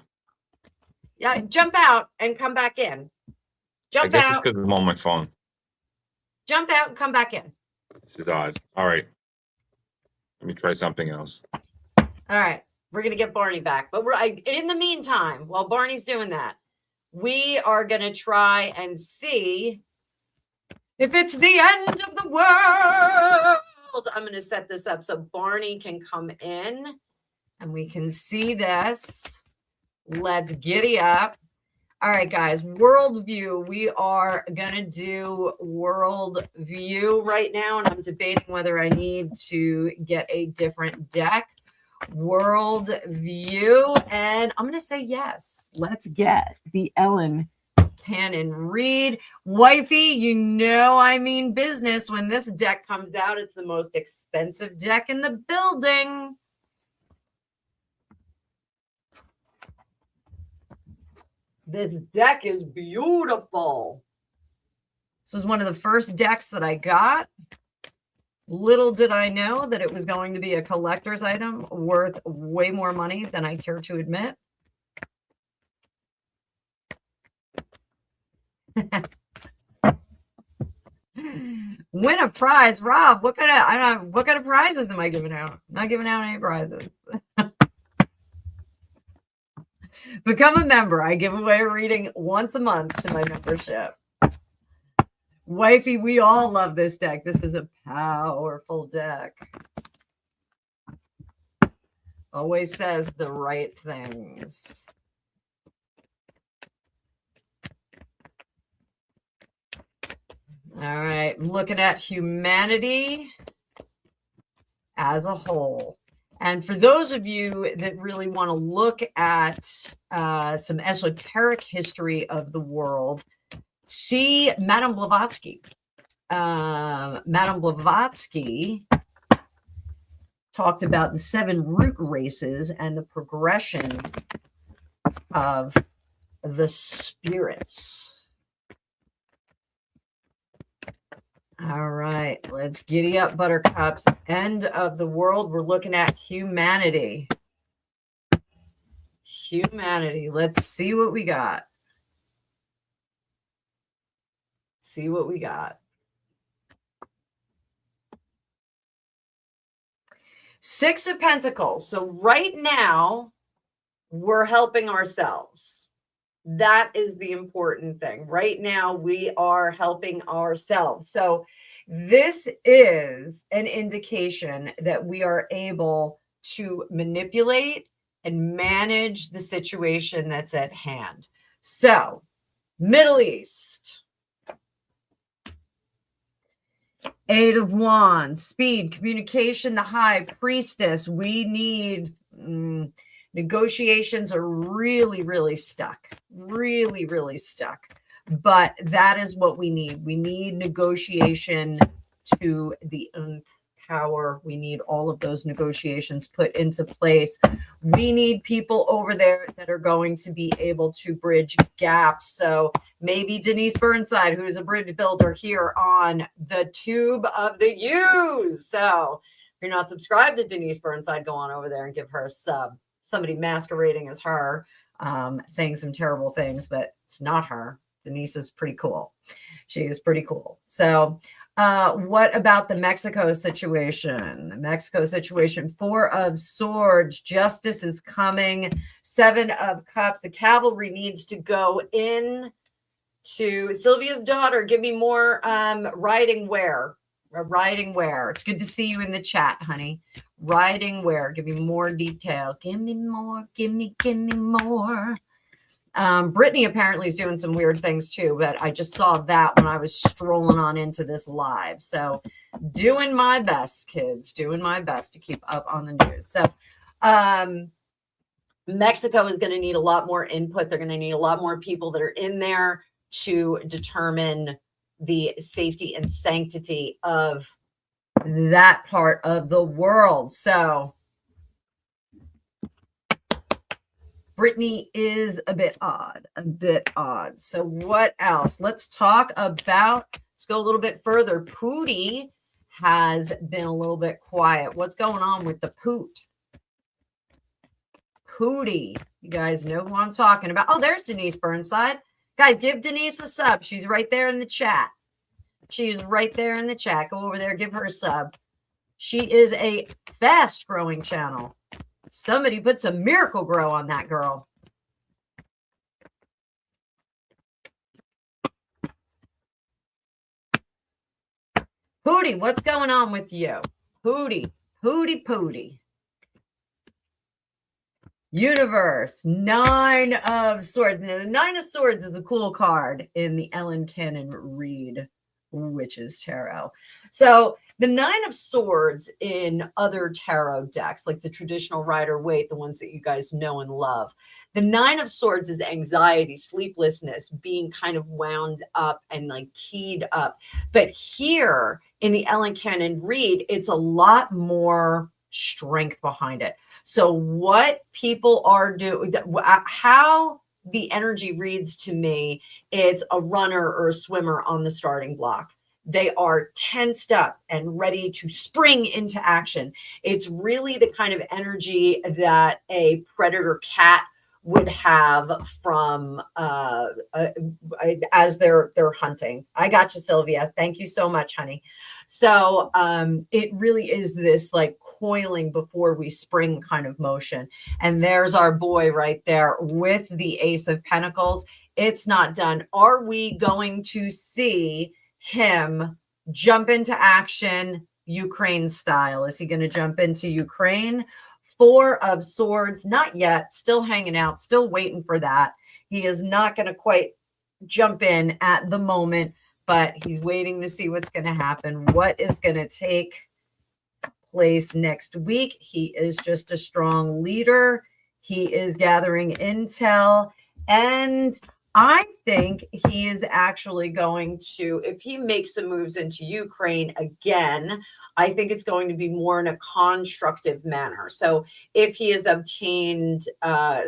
Yeah, jump out and come back in. I guess it's because I'm on my phone. Jump out and come back in. This is odd. All right. Let me try something else. All right. We're going to get Barney back. But in the meantime, while Barney's doing that, we are going to try and see if it's the end of the world. I'm going to set this up so Barney can come in and we can see this. Let's giddy up. All right, guys, worldview. We are going to do worldview right now, and I'm debating whether I need to get a different deck. Worldview, and I'm going to say yes. Let's get the Ellen Cannon read. Wifey, I mean business. When this deck comes out, it's the most expensive deck in the building. This deck is beautiful. This was one of the first decks that I got. Little did I know that it was going to be a collector's item worth way more money than I care to admit. Win a prize, Rob. What kind of prizes am I giving out? I'm not giving out any prizes. Become a member. I give away a reading once a month to my membership. Wifey, we all love this deck. This is a powerful deck. Always says the right things. All right, I'm looking at humanity as a whole. And for those of you that really want to look at some esoteric history of the world, see Madame Blavatsky. Madame Blavatsky talked about the 7 root races and the progression of the spirits. All right, let's giddy up, buttercups. End of the world. We're looking at humanity. Humanity. Let's see what we got. See what we got. 6 of Pentacles. So right now, we're helping ourselves. That is the important thing. Right now, we are helping ourselves. So this is an indication that we are able to manipulate and manage the situation that's at hand. So, Middle East. 8 of Wands, speed, communication, the High Priestess. We need negotiations are really stuck. Really stuck. But that is what we need. We need negotiation to the nth power. We need all of those negotiations put into place. We need people over there that are going to be able to bridge gaps. So maybe Denise Burnside, who's a bridge builder here on the Tube of the U's. So if you're not subscribed to Denise Burnside, go on over there and give her a sub. Somebody masquerading as her, saying some terrible things, but it's not her. Denise is pretty cool. She is pretty cool. So what about the Mexico situation? The Mexico situation, 4 of Swords, justice is coming, 7 of Cups. The cavalry needs to go in to Sylvia's daughter. Give me more riding wear. Riding wear. It's good to see you in the chat, honey. Riding wear. Give me more detail. Give me more. Give me more. Brittany apparently is doing some weird things too, but I just saw that when I was strolling on into this live. So doing my best, kids, doing my best to keep up on the news. So Mexico is going to need a lot more input. They're going to need a lot more people that are in there to determine the safety and sanctity of that part of the world. So Brittany is a bit odd. So what else? Let's talk about, let's go a little bit further. Pootie has been a little bit quiet. What's going on with the Poot? Pootie. You guys know who I'm talking about. Oh, there's Denise Burnside. Guys, give Denise a sub. She's right there in the chat. She's right there in the chat. Go over there, give her a sub. She is a fast growing channel. Somebody put some Miracle Grow on that girl. Pootie, what's going on with you? Pootie. Universe, 9 of Swords. Now, the 9 of Swords is a cool card in the Ellen Cannon Reed Witches Tarot. So the 9 of Swords in other tarot decks, like the traditional Rider-Waite, the ones that you guys know and love, the 9 of Swords is anxiety, sleeplessness, being kind of wound up and like keyed up. But here in the Ellen Cannon Reed, it's a lot more strength behind it. So what people are doing, how the energy reads to me, it's a runner or a swimmer on the starting block. They are tensed up and ready to spring into action. It's really the kind of energy that a predator cat would have from as they're hunting. I got you, Sylvia. Thank you so much, honey. So it really is this like coiling before we spring kind of motion. And there's our boy right there with the Ace of Pentacles. It's not done. Are we going to see him jump into action Ukraine style? Is he going to jump into Ukraine? 4 of Swords, not yet, still hanging out, still waiting for that. He is not going to quite jump in at the moment, but he's waiting to see what's going to happen. What is going to take place next week? He is just a strong leader. He is gathering intel, and I think he is actually going to, if he makes some moves into Ukraine again, I think it's going to be more in a constructive manner. So if he has obtained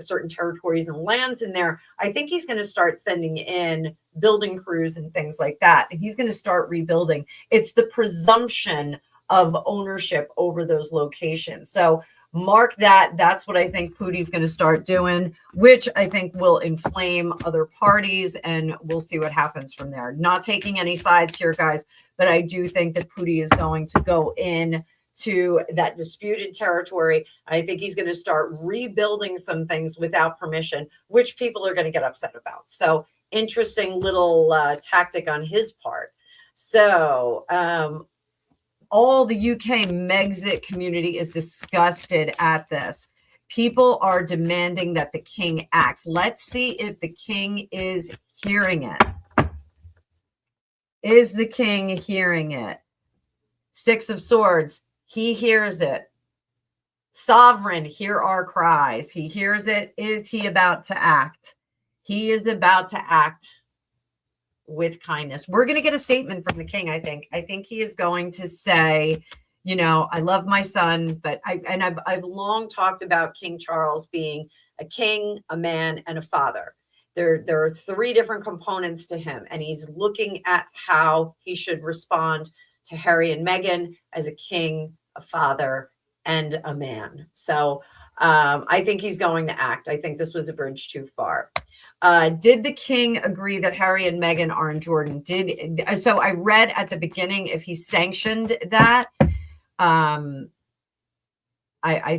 certain territories and lands in there, I think he's going to start sending in building crews and things like that. And he's going to start rebuilding. It's the presumption of ownership over those locations. So mark that. That's what I think Pooty's going to start doing, which I think will inflame other parties, and we'll see what happens from there. Not taking any sides here, guys, but I do think that Pooty is going to go in to that disputed territory. I think he's going to start rebuilding some things without permission, which people are going to get upset about. So interesting little tactic on his part. So all the UK Megxit community is disgusted at this. People are demanding that the king acts. Let's see if the king is hearing it. Is the king hearing it? Six of Swords, he hears it. Sovereign, hear our cries. He hears it. Is he about to act? He is about to act with kindness. We're going to get a statement from the king, I think. I think he is going to say, you know, I love my son, but I've long talked about King Charles being a king, a man, and a father. There are three different components to him, and he's looking at how he should respond to Harry and Meghan as a king, a father, and a man. So I think he's going to act. I think this was a bridge too far. Did the king agree that Harry and Meghan are in Jordan? So I read at the beginning if he sanctioned that. I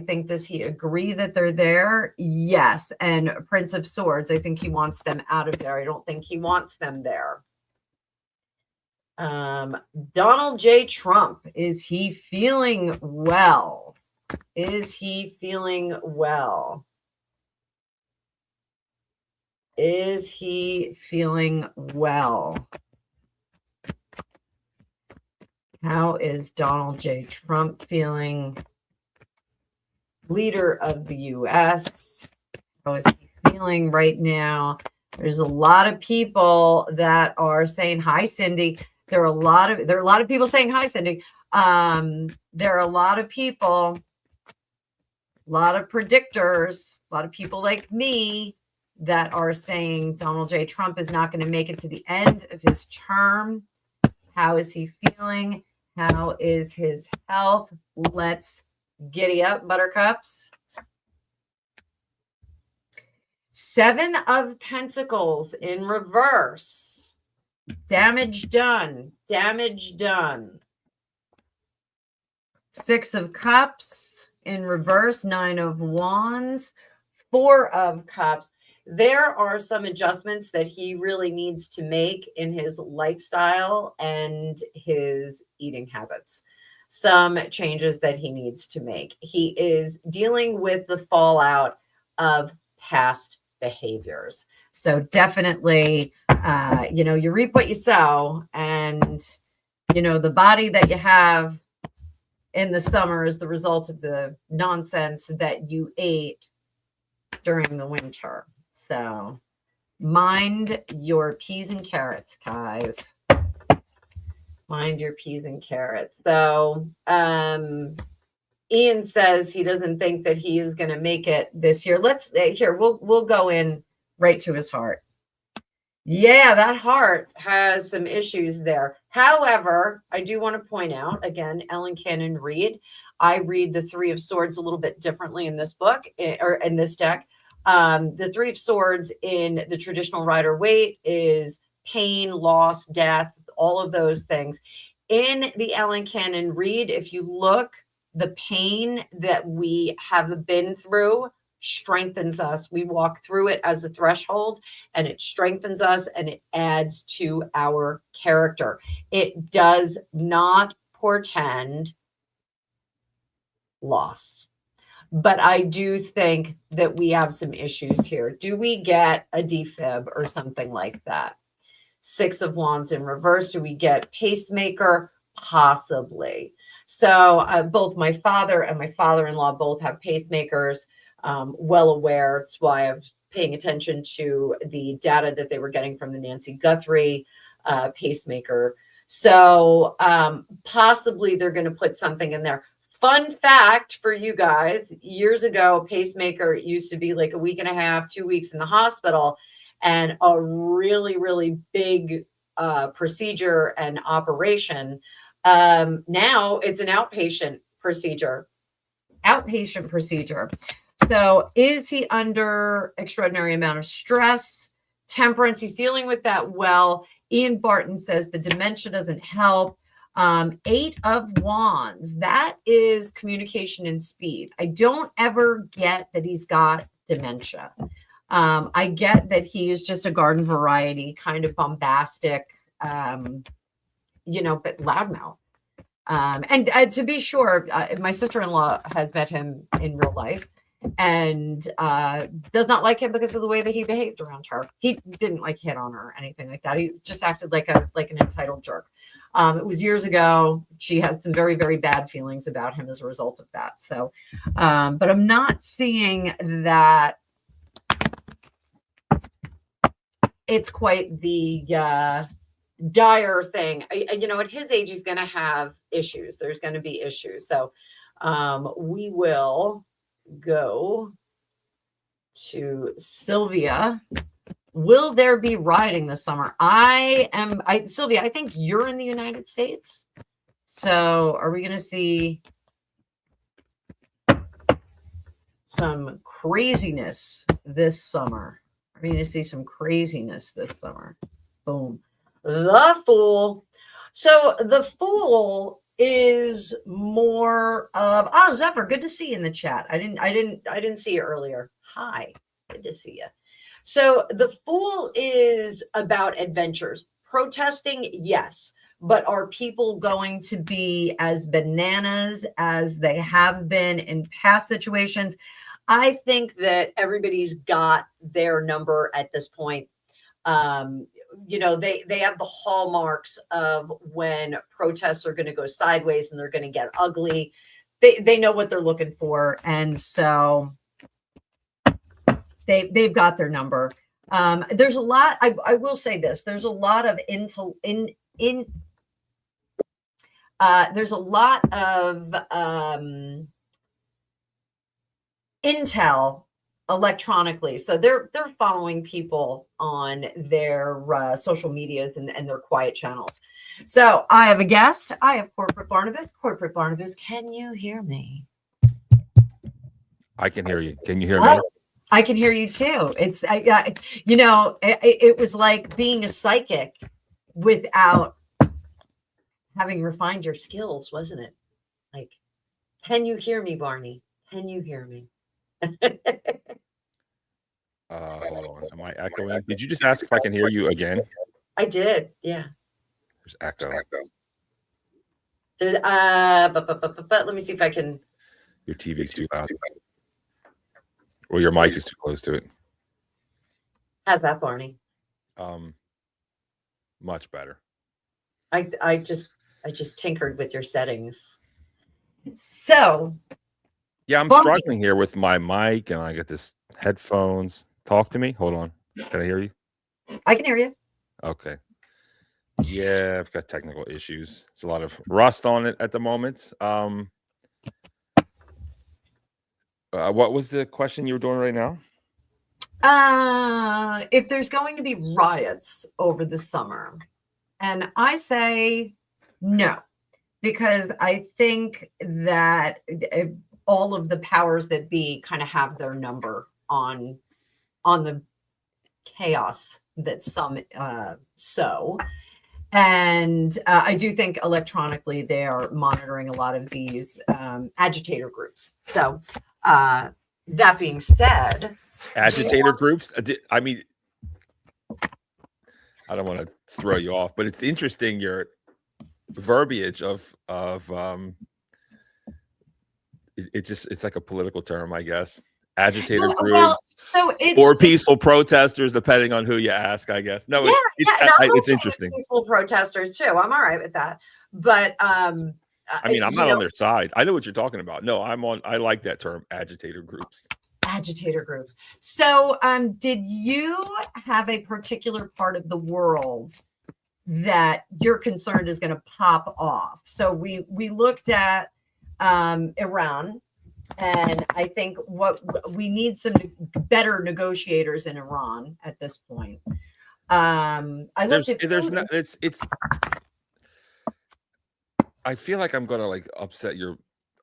think, does he agree that they're there? Yes. And Prince of Swords, I think he wants them out of there. I don't think he wants them there. Donald J. Trump, is he feeling well? Is he feeling well? Is he feeling well? How is Donald J. Trump feeling? Leader of the U.S. How is he feeling right now? There's a lot of people that are saying hi, Cindy. There are a lot of people saying hi, Cindy. There are a lot of people, a lot of predictors, a lot of people like me that are saying Donald J. Trump is not going to make it to the end of his term. How is he feeling? How is his health? Let's giddy up, buttercups. Seven of Pentacles in reverse. Damage done. Damage done. Six of Cups in reverse. Nine of Wands. Four of Cups. There are some adjustments that he really needs to make in his lifestyle and his eating habits. Some changes that he needs to make. He is dealing with the fallout of past behaviors. So definitely, you reap what you sow, and, the body that you have in the summer is the result of the nonsense that you ate during the winter. So mind your peas and carrots, guys. Mind your peas and carrots. So Ian says he doesn't think that he is going to make it this year. We'll go in right to his heart. Yeah, that heart has some issues there. However, I do want to point out, again, Ellen Cannon Reed. I read the Three of Swords a little bit differently in this book, or in this deck. The Three of Swords in the traditional Rider-Waite is pain, loss, death, all of those things. In the Ellen Cannon Reed, if you look, the pain that we have been through strengthens us. We walk through it as a threshold, and it strengthens us, and it adds to our character. It does not portend loss. But I do think that we have some issues here. Do we get a defib or something like that? Six of Wands in reverse. Do we get pacemaker? Possibly. So both my father and my father-in-law both have pacemakers. Well aware. It's why I'm paying attention to the data that they were getting from the Nancy Guthrie pacemaker So possibly they're going to put something in there. Fun fact for you guys, years ago, a pacemaker used to be like a week and a half, 2 weeks in the hospital, and a really, really big procedure and operation. Now it's an outpatient procedure. So is he under extraordinary amount of stress? Temperance, he's dealing with that well. Ian Barton says the dementia doesn't help. 8 of Wands, that is communication and speed. I don't ever get that he's got dementia. I get that he is just a garden variety, kind of bombastic, but loudmouth. And to be sure, my sister-in-law has met him in real life and does not like him because of the way that he behaved around her. He didn't like hit on her or anything like that. He just acted like an entitled jerk. It was years ago. She has some very, very bad feelings about him as a result of that. So, but I'm not seeing that it's quite the dire thing. At his age, he's going to have issues. There's going to be issues. So we will go to Sylvia. Will there be rioting this summer? Sylvia, I think you're in the United States. So are we going to see some craziness this summer? Are we going to see some craziness this summer? Boom. The Fool. So the Fool is more of Zephyr. Good to see you in the chat. I didn't see you earlier. Hi, good to see you. So the Fool is about adventures. Protesting, yes, but are people going to be as bananas as they have been in past situations? I think that everybody's got their number at this point. They have the hallmarks of when protests are going to go sideways and they're going to get ugly. They know what they're looking for, and so they've got their number. There's a lot. I will say this. There's a lot of there's a lot of intel electronically. So they're following people on their social medias and their quiet channels. So I have a guest. I have Corporate Barnabas. Corporate Barnabas, can you hear me? I can hear you. Can you hear me? I can hear you too. It was like being a psychic without having refined your skills, wasn't it? Like, can you hear me, Barney? Can you hear me? Hold on. Am I echoing? Did you just ask if I can hear you again? I did. Yeah. There's echo. There's but let me see if I can. Your TV's too loud. Or your mic is too close to it. How's that, Barney? Much better. I just tinkered with your settings. So yeah, I'm struggling here with my mic, and I got this headphones. Talk to me. Hold on. Can I hear you? I can hear you. Okay. Yeah, I've got technical issues. It's a lot of rust on it at the moment. What was the question you were doing right now? If there's going to be riots over the summer, and I say no, because I think that all of the powers that be kind of have their number on the chaos that some sow. And I do think electronically they are monitoring a lot of these agitator groups. So that being said, agitator groups. I mean, I don't want to throw you off, but it's interesting your verbiage of it's like a political term, I guess. Agitator groups, or peaceful protesters, depending on who you ask, I guess. No, it's interesting. Peaceful protesters too. I'm all right with that, but I mean, I'm not on their side. I know what you're talking about. No, I like that term, agitator groups. Agitator groups. So, did you have a particular part of the world that you're concerned is going to pop off. So we looked at Iran, and I think what we need some better negotiators in Iran at this point. I looked at it's I feel like I'm going to like upset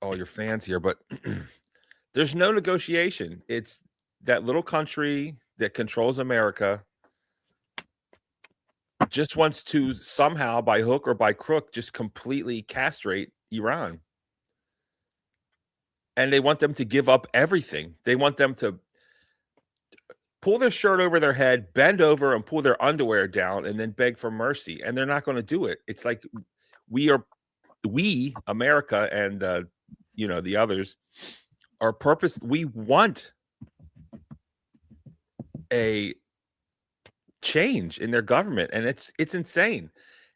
all your fans here, but there's no negotiation. It's that little country that controls America just wants to somehow, by hook or by crook, just completely castrate Iran. And they want them to give up everything. They want them to pull their shirt over their head, bend over and pull their underwear down, and then beg for mercy. And they're not going to do it. It's like we, America, and the others, we want a change in their government, and it's insane.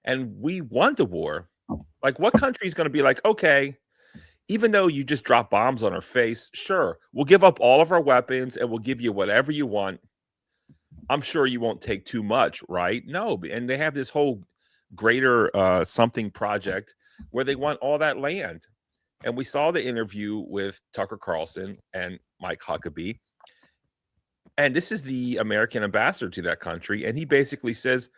And we want a war. Like, what country is going to be like, okay, even though you just drop bombs on our face, sure, we'll give up all of our weapons and we'll give you whatever you want. I'm sure you won't take too much, right? No. And they have this whole greater something project where they want all that land. And we saw the interview with Tucker Carlson and Mike Huckabee. And this is the American ambassador to that country. And he basically says,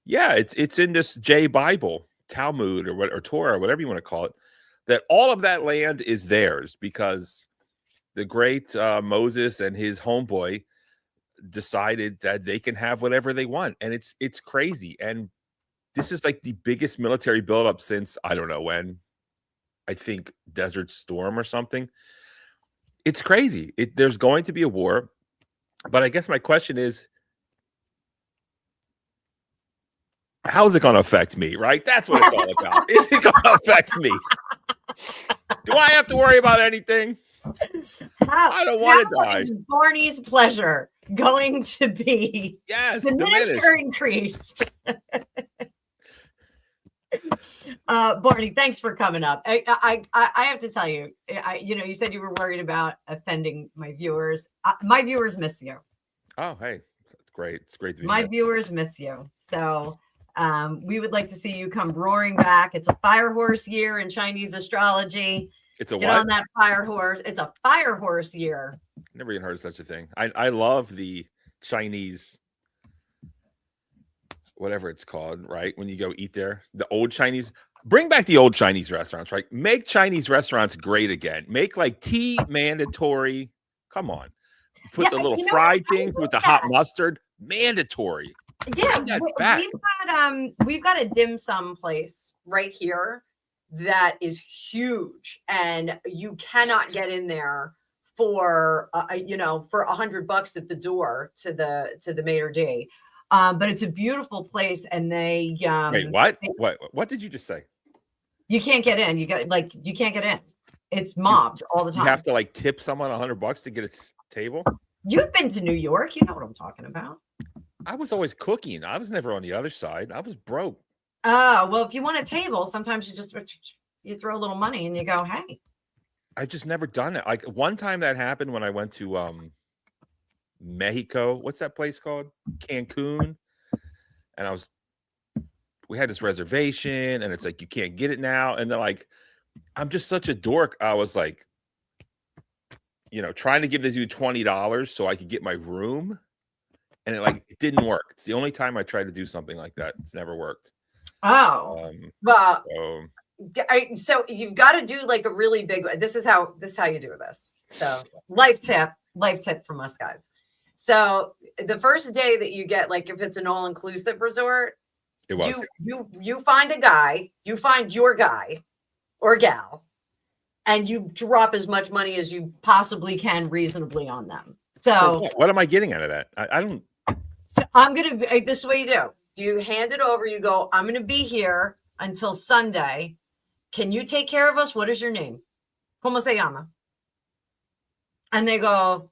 yeah, it's in this J Bible, Talmud or Torah, whatever you want to call it, that all of that land is theirs because the great Moses and his homeboy decided that they can have whatever they want. And it's crazy. And this is like the biggest military buildup since, I don't know when, I think Desert Storm or something. It's crazy. There's going to be a war. But I guess my question is, how is it going to affect me, right? That's what it's all about. Is it going to affect me? Do I have to worry about anything? I don't want to die. Is Barney's pleasure going to be diminished or increased? Barney, thanks for coming up. I have to tell you, you said you were worried about offending my viewers. My viewers miss you. Oh, hey, that's great. It's great to be my viewers miss you. So we would like to see you come roaring back. It's a fire horse year in Chinese astrology. It's a Get what? on that fire horse. It's a fire horse year. Never even heard of such a thing. I love the Chinese, whatever it's called, right? When you go eat there, the old Chinese, bring back the old Chinese restaurants, right? Make Chinese restaurants great again. Make like tea mandatory. Come on. Put the little fried things with the hot mustard, mandatory. Yeah, we've got a dim sum place right here that is huge, and you cannot get in there for for $100 at the door to the maitre d'. But it's a beautiful place, and they wait, what did you just say? You can't get in. You can't get in. It's mobbed all the time. You have to like tip someone $100 to get a table. You've been to New York. You know what I'm talking about. I was always cooking. I was never on the other side. I was broke. Oh, well, if you want a table, sometimes you throw a little money and you go, hey. I just never done it. Like one time that happened when I went to Mexico. What's that place called? Cancun. And we had this reservation and it's like, you can't get it now. And they're like, I'm just such a dork. I was like, trying to give the dude $20 so I could get my room. And it didn't work. It's the only time I tried to do something like that. It's never worked. Oh, well, so you've got to do like a really big, this is how you do this. So life tip from us guys. So the first day that you get, like, if it's an all-inclusive resort, you find a guy, you find your guy or gal, and you drop as much money as you possibly can reasonably on them. So what am I getting out of that? I don't. So this is what you do. You hand it over. You go, I'm going to be here until Sunday. Can you take care of us? What is your name? ¿Cómo se llama? And they go,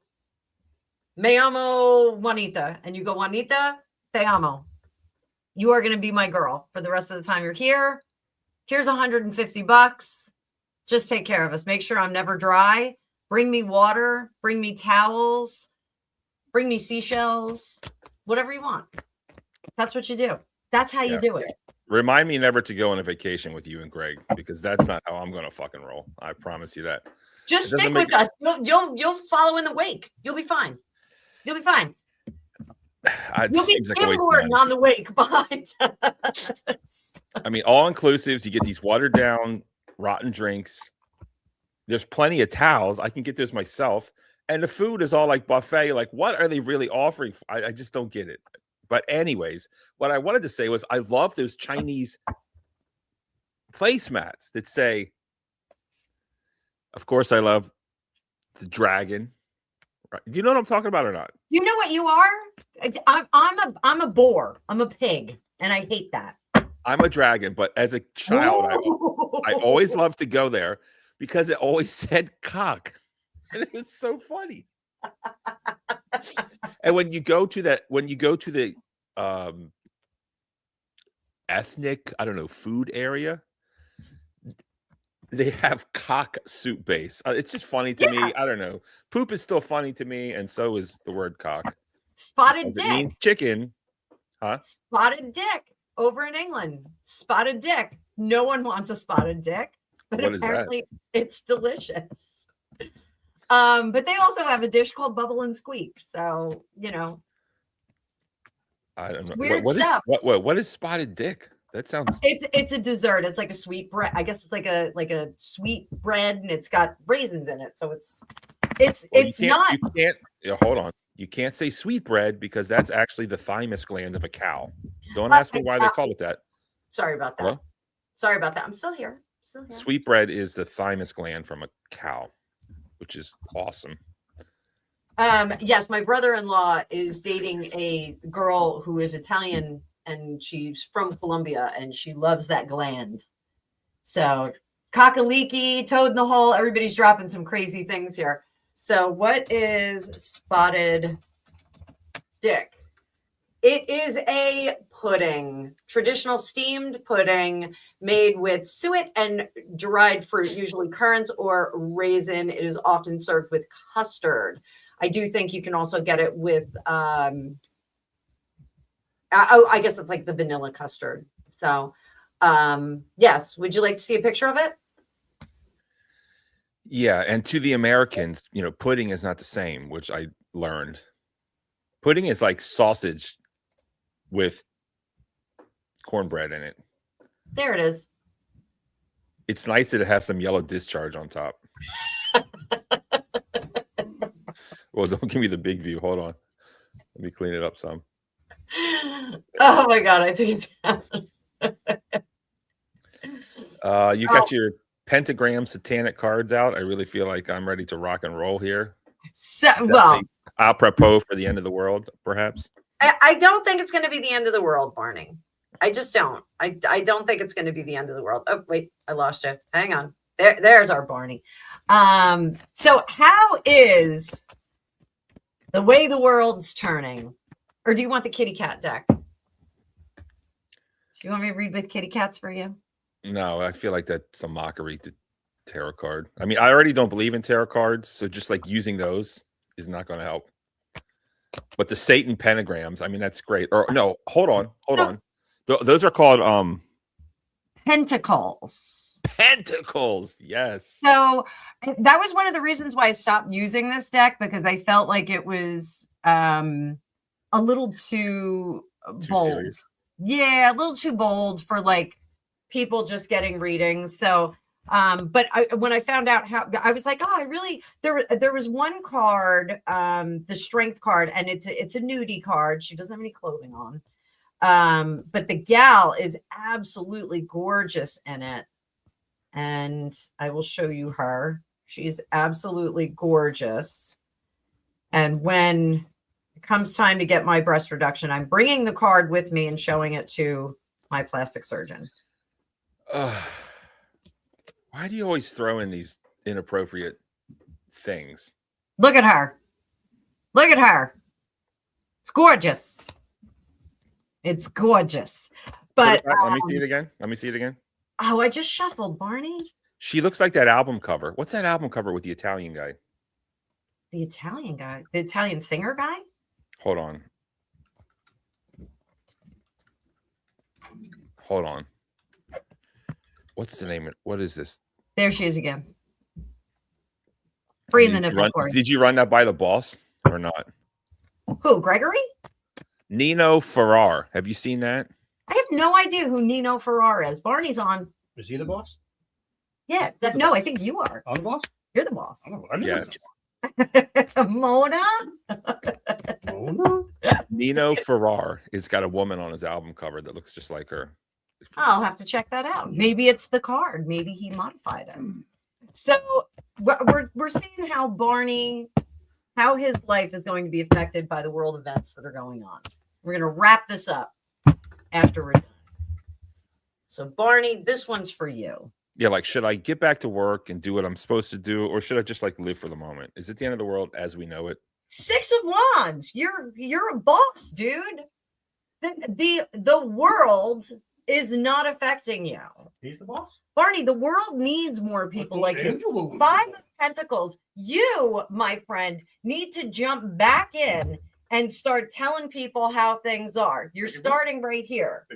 Me amo Juanita. And you go, Juanita, te amo. You are going to be my girl for the rest of the time you're here. Here's $150. Just take care of us. Make sure I'm never dry. Bring me water. Bring me towels. Bring me seashells. Whatever you want. That's what you do. That's how you do it. Remind me never to go on a vacation with you and Greg, because that's not how I'm going to fucking roll. I promise you that. Just stick with us. You'll follow in the wake. You'll be fine. You'll be fine. You'll be skimboarding on the wake behind us. I mean, all inclusives. You get these watered down, rotten drinks. There's plenty of towels. I can get those myself. And the food is all like buffet. Like, what are they really offering? I just don't get it. But anyways, what I wanted to say was I love those Chinese placemats that say, of course, I love the dragon. Right? Do you know what I'm talking about or not? You know what you are? I'm a boar. I'm a pig. And I hate that. I'm a dragon. But as a child, I always loved to go there because it always said cock. And it was so funny. And when you go to the ethnic, I don't know, food area, they have cock soup base. It's just funny to me. I don't know. Poop is still funny to me, and so is the word cock. Spotted dick. It means chicken. Huh? Spotted dick over in England. Spotted dick. No one wants a spotted dick, but what apparently it's delicious. But they also have a dish called Bubble and Squeak. So, you know. I don't know. Weird stuff. What is spotted dick? That sounds. It's a dessert. It's like a sweet bread. I guess it's like a sweet bread, and it's got raisins in it. So it's not. You can't. Hold on. You can't say sweet bread because that's actually the thymus gland of a cow. Don't ask me why they call it that. Sorry about that. Hello? Sorry about that. I'm still here. Sweet bread is the thymus gland from a cow, which is awesome. Yes, my brother-in-law is dating a girl who is Italian, and she's from Colombia, and she loves that gland. So, cockaliki, toad in the hole, everybody's dropping some crazy things here. So, what is spotted dick? It is a pudding, traditional steamed pudding made with suet and dried fruit, usually currants or raisin. It is often served with custard. I do think you can also get it with, I guess it's like the vanilla custard. So, yes. Would you like to see a picture of it? Yeah. And to the Americans, pudding is not the same, which I learned. Pudding is like sausage with cornbread in it. There it is. It's nice that it has some yellow discharge on top. Well, don't give me the big view. Hold on. Let me clean it up some. Oh my God, I took it down. You got your pentagram satanic cards out. I really feel like I'm ready to rock and roll here. So, well, apropos for the end of the world, perhaps. I don't think it's going to be the end of the world, Barney. I just don't. I don't think it's going to be the end of the world. Oh, wait, I lost you. Hang on. There's our Barney. So how is the way the world's turning? Or do you want the kitty cat deck? Do you want me to read with kitty cats for you? No, I feel like that's a mockery to tarot card. I mean, I already don't believe in tarot cards, so just like using those is not going to help. But the Satan pentagrams, I mean, that's great. Or no, hold on. Those are called pentacles. Pentacles, yes. So that was one of the reasons why I stopped using this deck, because I felt like it was a little too bold. Serious. Yeah, a little too bold for like people just getting readings. So but when I found out how, I was like, there was one card, the strength card, and it's a nudie card. She doesn't have any clothing on. But the gal is absolutely gorgeous in it. And I will show you her. She's absolutely gorgeous. And when it comes time to get my breast reduction, I'm bringing the card with me and showing it to my plastic surgeon. Why do you always throw in these inappropriate things? Look at her. Look at her. It's gorgeous. It's gorgeous. But let me see it again. Oh, I just shuffled, Barney. She looks like that album cover. What's that album cover with the Italian guy? The Italian guy? The Italian singer guy? Hold on. hold on. What's the name? What is this? There she is again. Free in the nipple cord. Did you run that by the boss or not? Who, Gregory? Nino Ferrar. Have you seen that? I have no idea who Nino Ferrar is. Barney's on. Is he the boss? Yeah. No, I think you are. I'm the boss? You're the boss. Yes. Mona? Mona? Nino Ferrar has got a woman on his album cover that looks just like her. I'll have to check that out. Maybe it's the card. Maybe he modified it. So we're seeing how how his life is going to be affected by the world events that are going on. We're going to wrap this up after we're done. So Barney, this one's for you. Yeah, like, should I get back to work and do what I'm supposed to do, or should I just like live for the moment? Is it the end of the world as we know it? 6 of Wands. You're a boss, dude. The world is not affecting you. He's the boss? Barney, the world needs more people like you. 5 of Pentacles. You, my friend, need to jump back in and start telling people how things are. You're starting right here.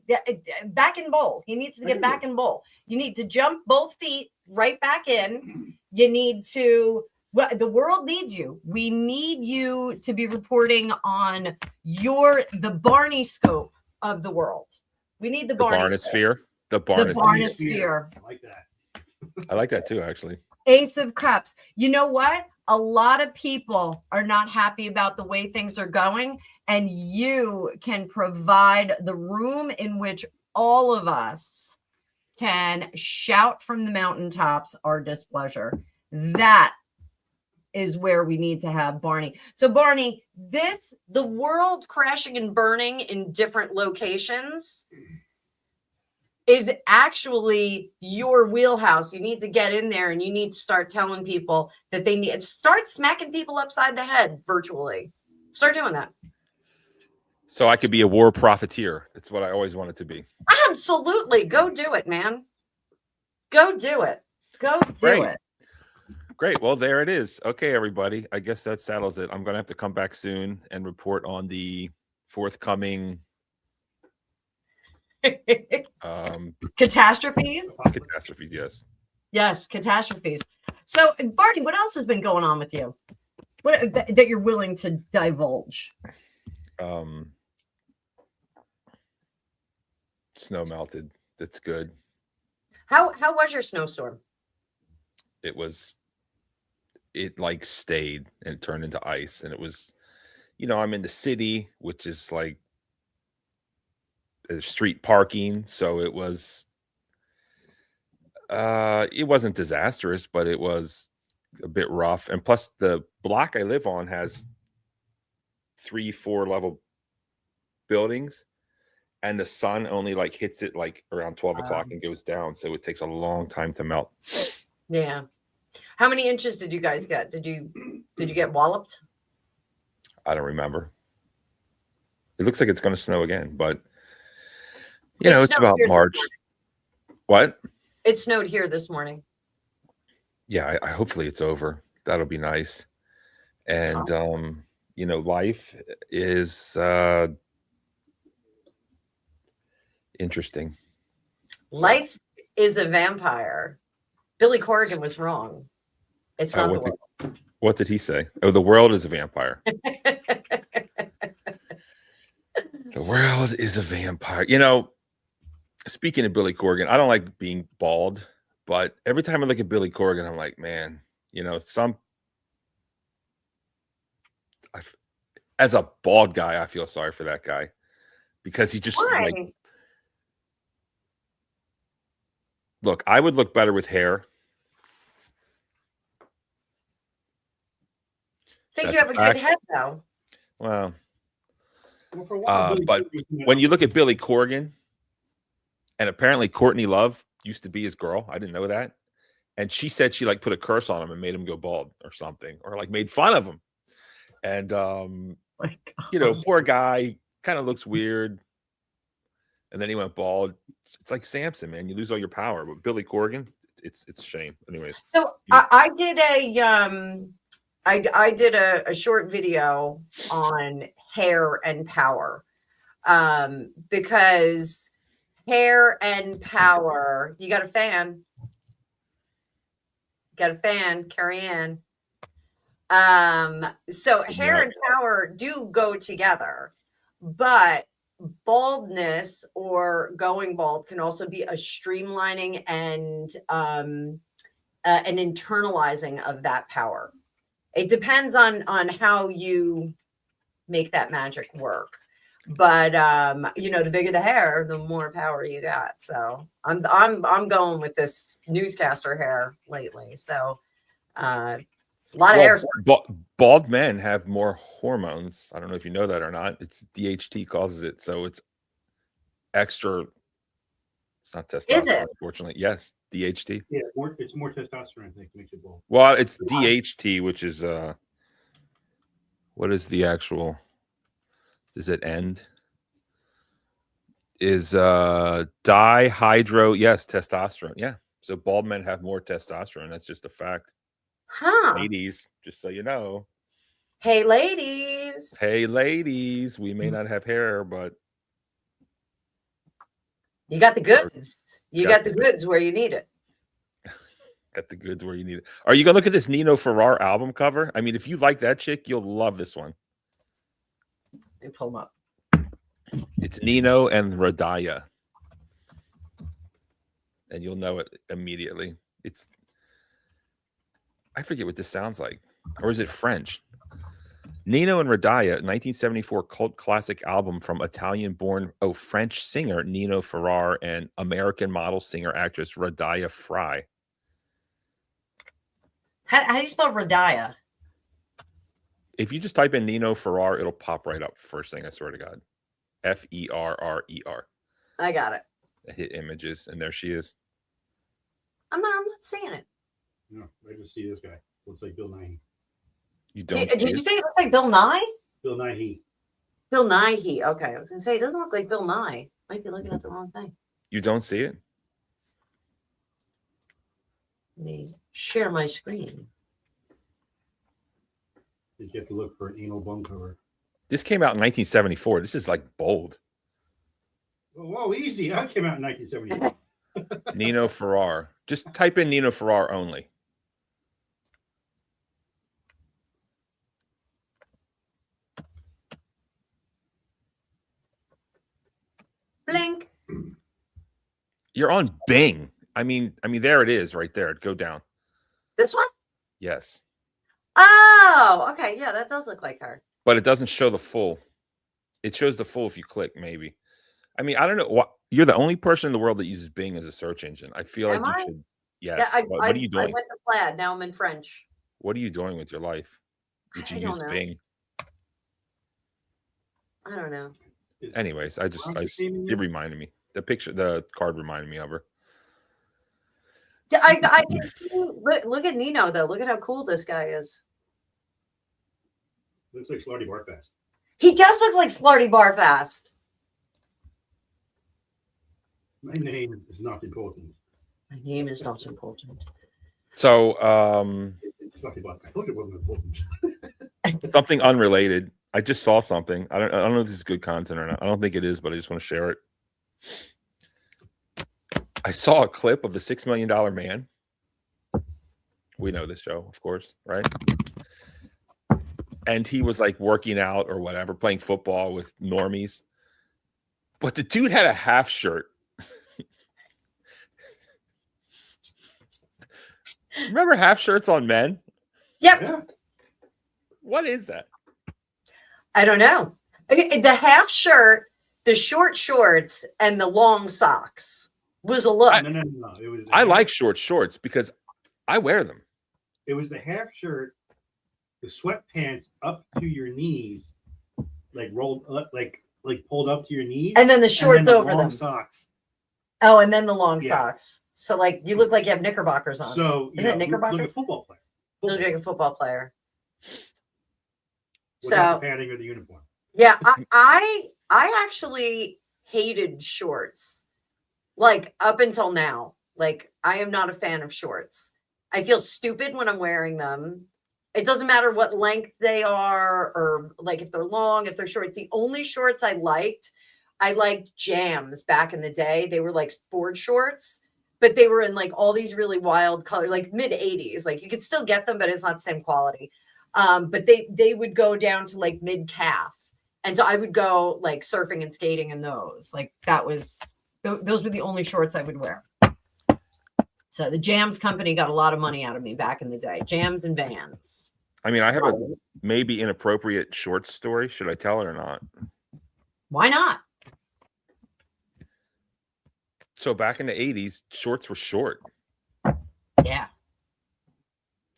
Yeah, back in bowl. He needs to get back in bowl. You need to jump both feet right back in. You need to, well, the world needs you. We need you to be reporting on the Barney scope of the world. We need the Barney sphere. The Barney sphere. I like that. I like that too, actually. Ace of Cups. You know what? A lot of people are not happy about the way things are going, and you can provide the room in which all of us can shout from the mountaintops our displeasure. That is where we need to have Barney. So Barney, the world crashing and burning in different locations is actually your wheelhouse. You need to get in there and you need to start telling people that start smacking people upside the head virtually. Start doing that. So I could be a war profiteer. That's what I always wanted to be. Absolutely. Go do it, man. Go do it. Go do it. Great. Well, there it is. Okay, everybody. I guess that settles it. I'm going to have to come back soon and report on the forthcoming catastrophes. Catastrophes, yes. Yes, catastrophes. So, Barney, what else has been going on with you? What that you're willing to divulge? Snow melted. That's good. How was your snowstorm? It like stayed and it turned into ice, and it was, I'm in the city, which is like street parking, so it was it wasn't disastrous, but it was a bit rough. And plus the block I live on has 3-4 level buildings, and the sun only like hits it like around 12 o'clock and goes down, so it takes a long time to melt. Yeah. How many inches did you guys get? Did you get walloped? I don't remember. It looks like it's going to snow again, but it's about March. What? It snowed here this morning. Yeah, I hopefully it's over. That'll be nice. And life is interesting. Life is a vampire. Billy Corrigan was wrong. It's not the world. What did he say? Oh, the world is a vampire. The world is a vampire. Speaking of Billy Corrigan, I don't like being bald, but every time I look at Billy Corrigan, I'm like, man, as a bald guy, I feel sorry for that guy, because he just look, I would look better with hair. I think you have a good head, though. Well, but when you look at Billy Corrigan, and apparently Courtney Love used to be his girl. I didn't know that. And she said she like put a curse on him and made him go bald or something, or like made fun of him. And, poor guy kind of looks weird. And then he went bald. It's like Samson, man. You lose all your power. But Billy Corrigan, it's a shame. Anyways. So I did I did a short video on hair and power, because Hair and power. You got a fan. Got a fan, Carrie Ann. So hair and power do go together, but baldness or going bald can also be a streamlining and an internalizing of that power. It depends on how you make that magic work. But the bigger the hair, the more power you got. So I'm going with this newscaster hair lately. So it's a lot of hair. Bald men have more hormones. I don't know if you know that or not. It's DHT causes it, so it's extra. It's not testosterone, Is it? unfortunately. Yes, DHT. Yeah, it's more testosterone. I think makes it bald. Well, it's DHT, which is what is the actual? Does it end? Is dihydro? Yes, testosterone. Yeah. So bald men have more testosterone. That's just a fact. Huh. Ladies, just so you know. Hey, ladies. Hey, ladies. We may not have hair, but you got the goods. You got the goods where you need it. Got the goods where you need it. Are you gonna look at this Nino Ferrar album cover? I mean, if you like that chick, you'll love this one. Let me pull them up. It's Nino and Radaya. And you'll know it immediately. I forget what this sounds like. Or is it French? Nino and Radaya, 1974 cult classic album from Italian-born, French singer Nino Ferrar and American model singer actress Radaya Fry. How do you spell Radaya? If you just type in Nino Ferrar, it'll pop right up first thing, I swear to God. Ferrer. I got it. I hit images, and there she is. I'm not seeing it. No, I just see this guy. Looks like Bill Nighy. You don't. Did you say it looks like Bill Nye? Bill Nighy. Bill Nighy. Okay, I was gonna say it doesn't look like Bill Nye. Might be looking at the wrong thing. You don't see it? Let me share my screen. You have to look for an anal bone cover. This came out in 1974. This is like bold. Whoa, easy. That came out in 1974. Nino Ferrar. Just type in Nino Ferrar only. Blink. You're on Bing. I mean, there it is right there. Go down. This one? Yes. Oh, okay. Yeah, that does look like her. But it doesn't show the full. It shows the full if you click, maybe. I mean, I don't know. You're the only person in the world that uses Bing as a search engine. I feel like you should. Yes. Yeah, what are you doing? I went to Plaid. Now I'm in French. What are you doing with your life? Did you use Bing? I don't know. Anyways, it reminded me. The card reminded me of her. Yeah, I can see, look at Nino though. Look at how cool this guy is. Looks like Slarty Barfast. He does look like Slarty Barfast. My name is not important. My name is not important. So, Slarty Barfast. I thought it wasn't important. something unrelated. I just saw something. I don't know if this is good content or not. I don't think it is, but I just want to share it. I saw a clip of the $6 Million Man. We know this show, of course, right? And he was like working out or whatever, playing football with normies. But the dude had a half shirt. Remember half shirts on men? Yep. Yeah. What is that? I don't know. Okay, the half shirt, the short shorts, and the long socks was a look. No. It was. I like short shorts because I wear them. It was the half shirt, the sweatpants up to your knees, like rolled up, like pulled up to your knees, And then the shorts and then over long them. Socks. Oh, and then the long Yeah. socks. So like you look like you have knickerbockers on. So Is it knickerbockers? Look at football player. You look like a football player. Without the padding or the uniform. Yeah, I actually hated shorts. Like up until now. Like I am not a fan of shorts. I feel stupid when I'm wearing them. It doesn't matter what length they are or like if they're long, if they're short. The only shorts I liked I liked Jams back in the day. They were like board shorts, but they were in like all these really wild colors, like mid 80s. Like you could still get them, but it's not the same quality. But they would go down to like mid calf. And so I would go like surfing and skating in those. Like that was, those were the only shorts I would wear. So the Jams company got a lot of money out of me back in the day. Jams and Vans. I mean, I have a maybe inappropriate short story. Should I tell it or not? Why not? So back in the 80s, shorts were short. Yeah.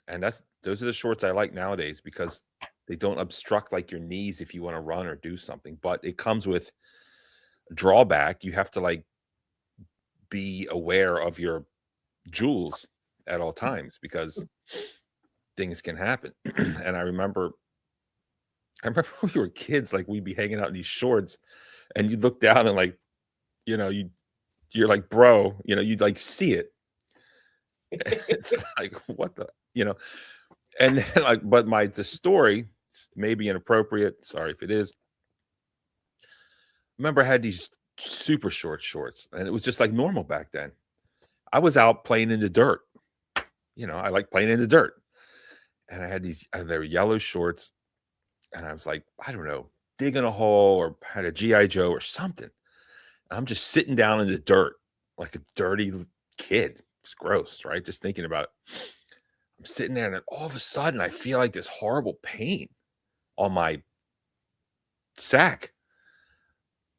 And those are the shorts I like nowadays because they don't obstruct like your knees if you want to run or do something. But it comes with a drawback. You have to like be aware of your jewels at all times because things can happen. And I remember when we were kids, like we'd be hanging out in these shorts and you'd look down and like, you know, you're like, bro, you know, you'd like see it. It's like, what the, you know, and then like, but the story may be inappropriate. Sorry if it is. Remember I had these super short shorts and it was just like normal back then. I was out playing in the dirt. You know, I like playing in the dirt. And I had they were yellow shorts. And I was like, I don't know, digging a hole or had a G.I. Joe or something. And I'm just sitting down in the dirt like a dirty kid. It's gross, right? Just thinking about it. I'm sitting there and then all of a sudden I feel like this horrible pain on my sack.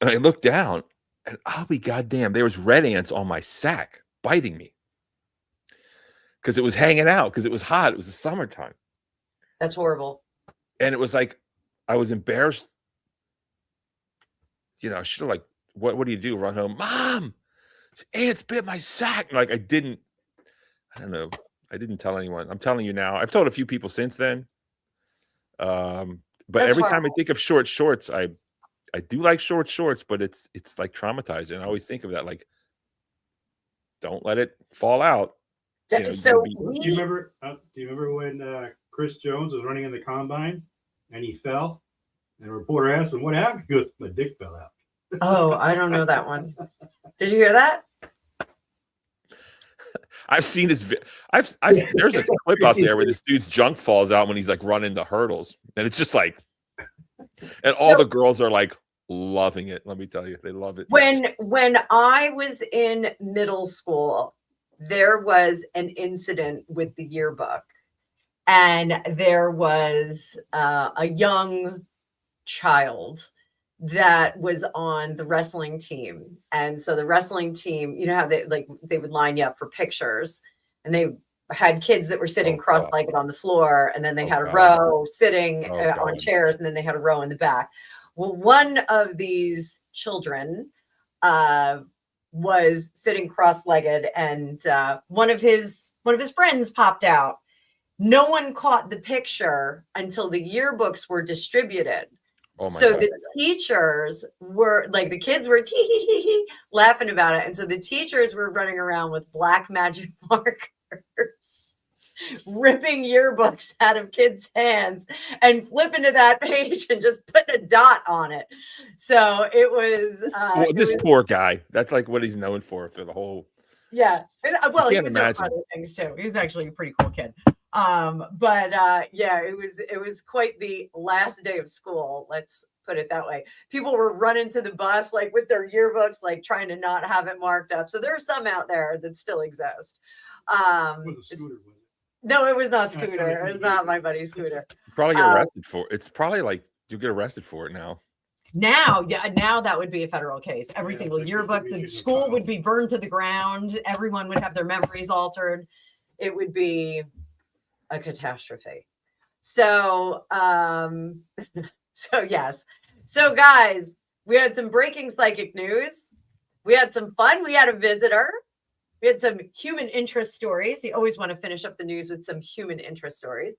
And I look down and I'll be goddamn, there was red ants on my sack biting me. Because it was hanging out, because it was hot. It was the summertime. That's horrible. And it was like, I was embarrassed. You know, I should have like, what do you do? Run home, Mom, ants bit my sack. And like, I don't know. I didn't tell anyone. I'm telling you now. I've told a few people since then. But That's every time I horrible. think of short shorts, I do like short shorts, but it's like traumatizing. I always think of that, like, don't let it fall out. You know, So do you remember when Chris Jones was running in the combine and he fell? And the reporter asked him, what happened? He goes, my dick fell out. Oh, I don't know that one. Did you hear that? I've seen his. There's a clip out there where this dude's junk falls out when he's like running the hurdles, and it's just like, and all the girls are like loving it. Let me tell you, they love it. When I was in middle school, there was an incident with the yearbook, and there was a young child that was on the wrestling team. And so the wrestling team, you know how they would line you up for pictures, and they had kids that were sitting cross-legged on the floor, and then they had a row sitting on chairs, and then they had a row in the back. Well, one of these children was sitting cross-legged, and one of his friends popped out. No one caught the picture until the yearbooks were distributed. Oh my so God. the teachers were like, the kids were laughing about it. And so the teachers were running around with black magic markers, ripping yearbooks out of kids' hands and flipping to that page and just putting a dot on it. So it was this poor guy. That's like what he's known for the whole. Yeah. Well, he was imagine. other things too. He was actually a pretty cool kid. Yeah, it was quite the last day of school. Let's put it that way. People were running to the bus, like with their yearbooks, like trying to not have it marked up. So there are some out there that still exist. No, it was not Scooter. It was not my buddy Scooter. You probably get arrested for it. It's probably like you get arrested for it now. Now that would be a federal case. Every single yearbook, the school would be burned to the ground. Everyone would have their memories altered. It would be a catastrophe. So, yes. So guys, we had some breaking psychic news. We had some fun. We had a visitor. We had some human interest stories. You always want to finish up the news with some human interest stories.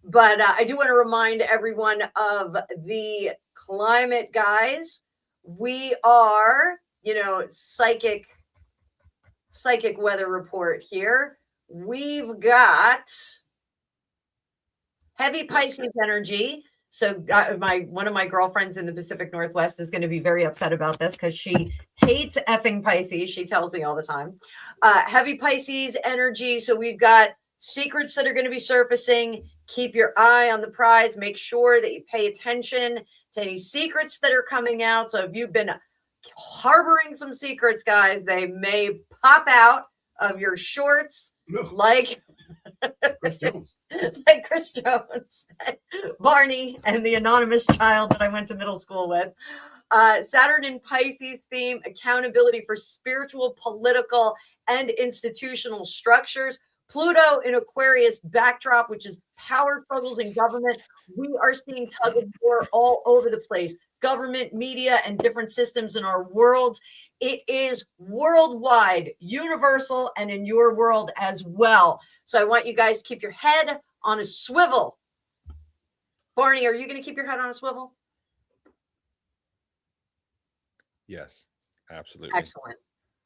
But I do want to remind everyone of the climate, guys. We are, psychic weather report here. We've got heavy Pisces energy. So one of my girlfriends in the Pacific Northwest is going to be very upset about this because she hates effing Pisces. She tells me all the time. Heavy Pisces energy. So we've got secrets that are going to be surfacing. Keep your eye on the prize. Make sure that you pay attention to any secrets that are coming out. So if you've been harboring some secrets, guys, they may pop out of your shorts like Chris Jones. like Chris Jones, Barney, and the anonymous child that I went to middle school with. Saturn in Pisces theme, accountability for spiritual, political, and institutional structures. Pluto in Aquarius backdrop, which is power struggles in government. We are seeing tug of war all over the place. Government, media, and different systems in our worlds. It is worldwide, universal, and in your world as well. So I want you guys to keep your head on a swivel. Barney, are you going to keep your head on a swivel? Yes, absolutely. Excellent.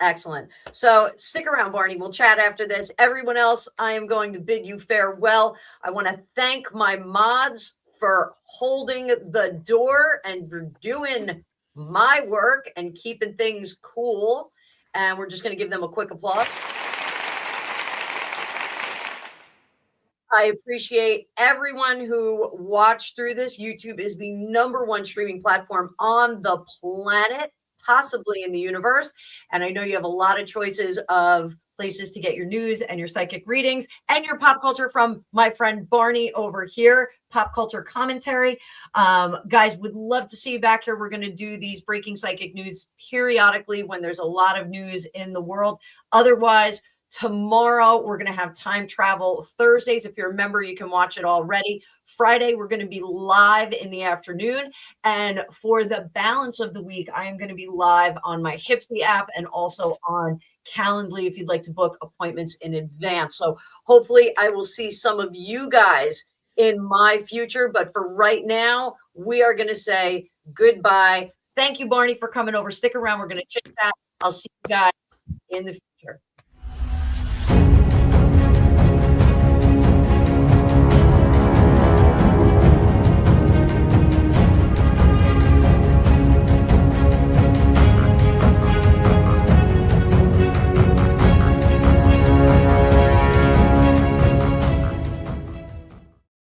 Excellent. So stick around, Barney. We'll chat after this. Everyone else, I am going to bid you farewell. I want to thank my mods for holding the door and for doing my work and keeping things cool. And we're just going to give them a quick applause. I appreciate everyone who watched through this. YouTube is the #1 streaming platform on the planet, possibly in the universe. And I know you have a lot of choices of places to get your news and your psychic readings and your pop culture from my friend Barney over here, pop culture commentary. Guys, would love to see you back here. We're going to do these breaking psychic news periodically when there's a lot of news in the world. Otherwise, tomorrow, we're going to have time travel Thursdays. If you're a member, you can watch it already. Friday, we're going to be live in the afternoon. And for the balance of the week, I am going to be live on my Hypsee app and also on Calendly if you'd like to book appointments in advance. So hopefully I will see some of you guys in my future. But for right now, we are going to say goodbye. Thank you, Barney, for coming over. Stick around. We're going to chit chat. I'll see you guys in the future.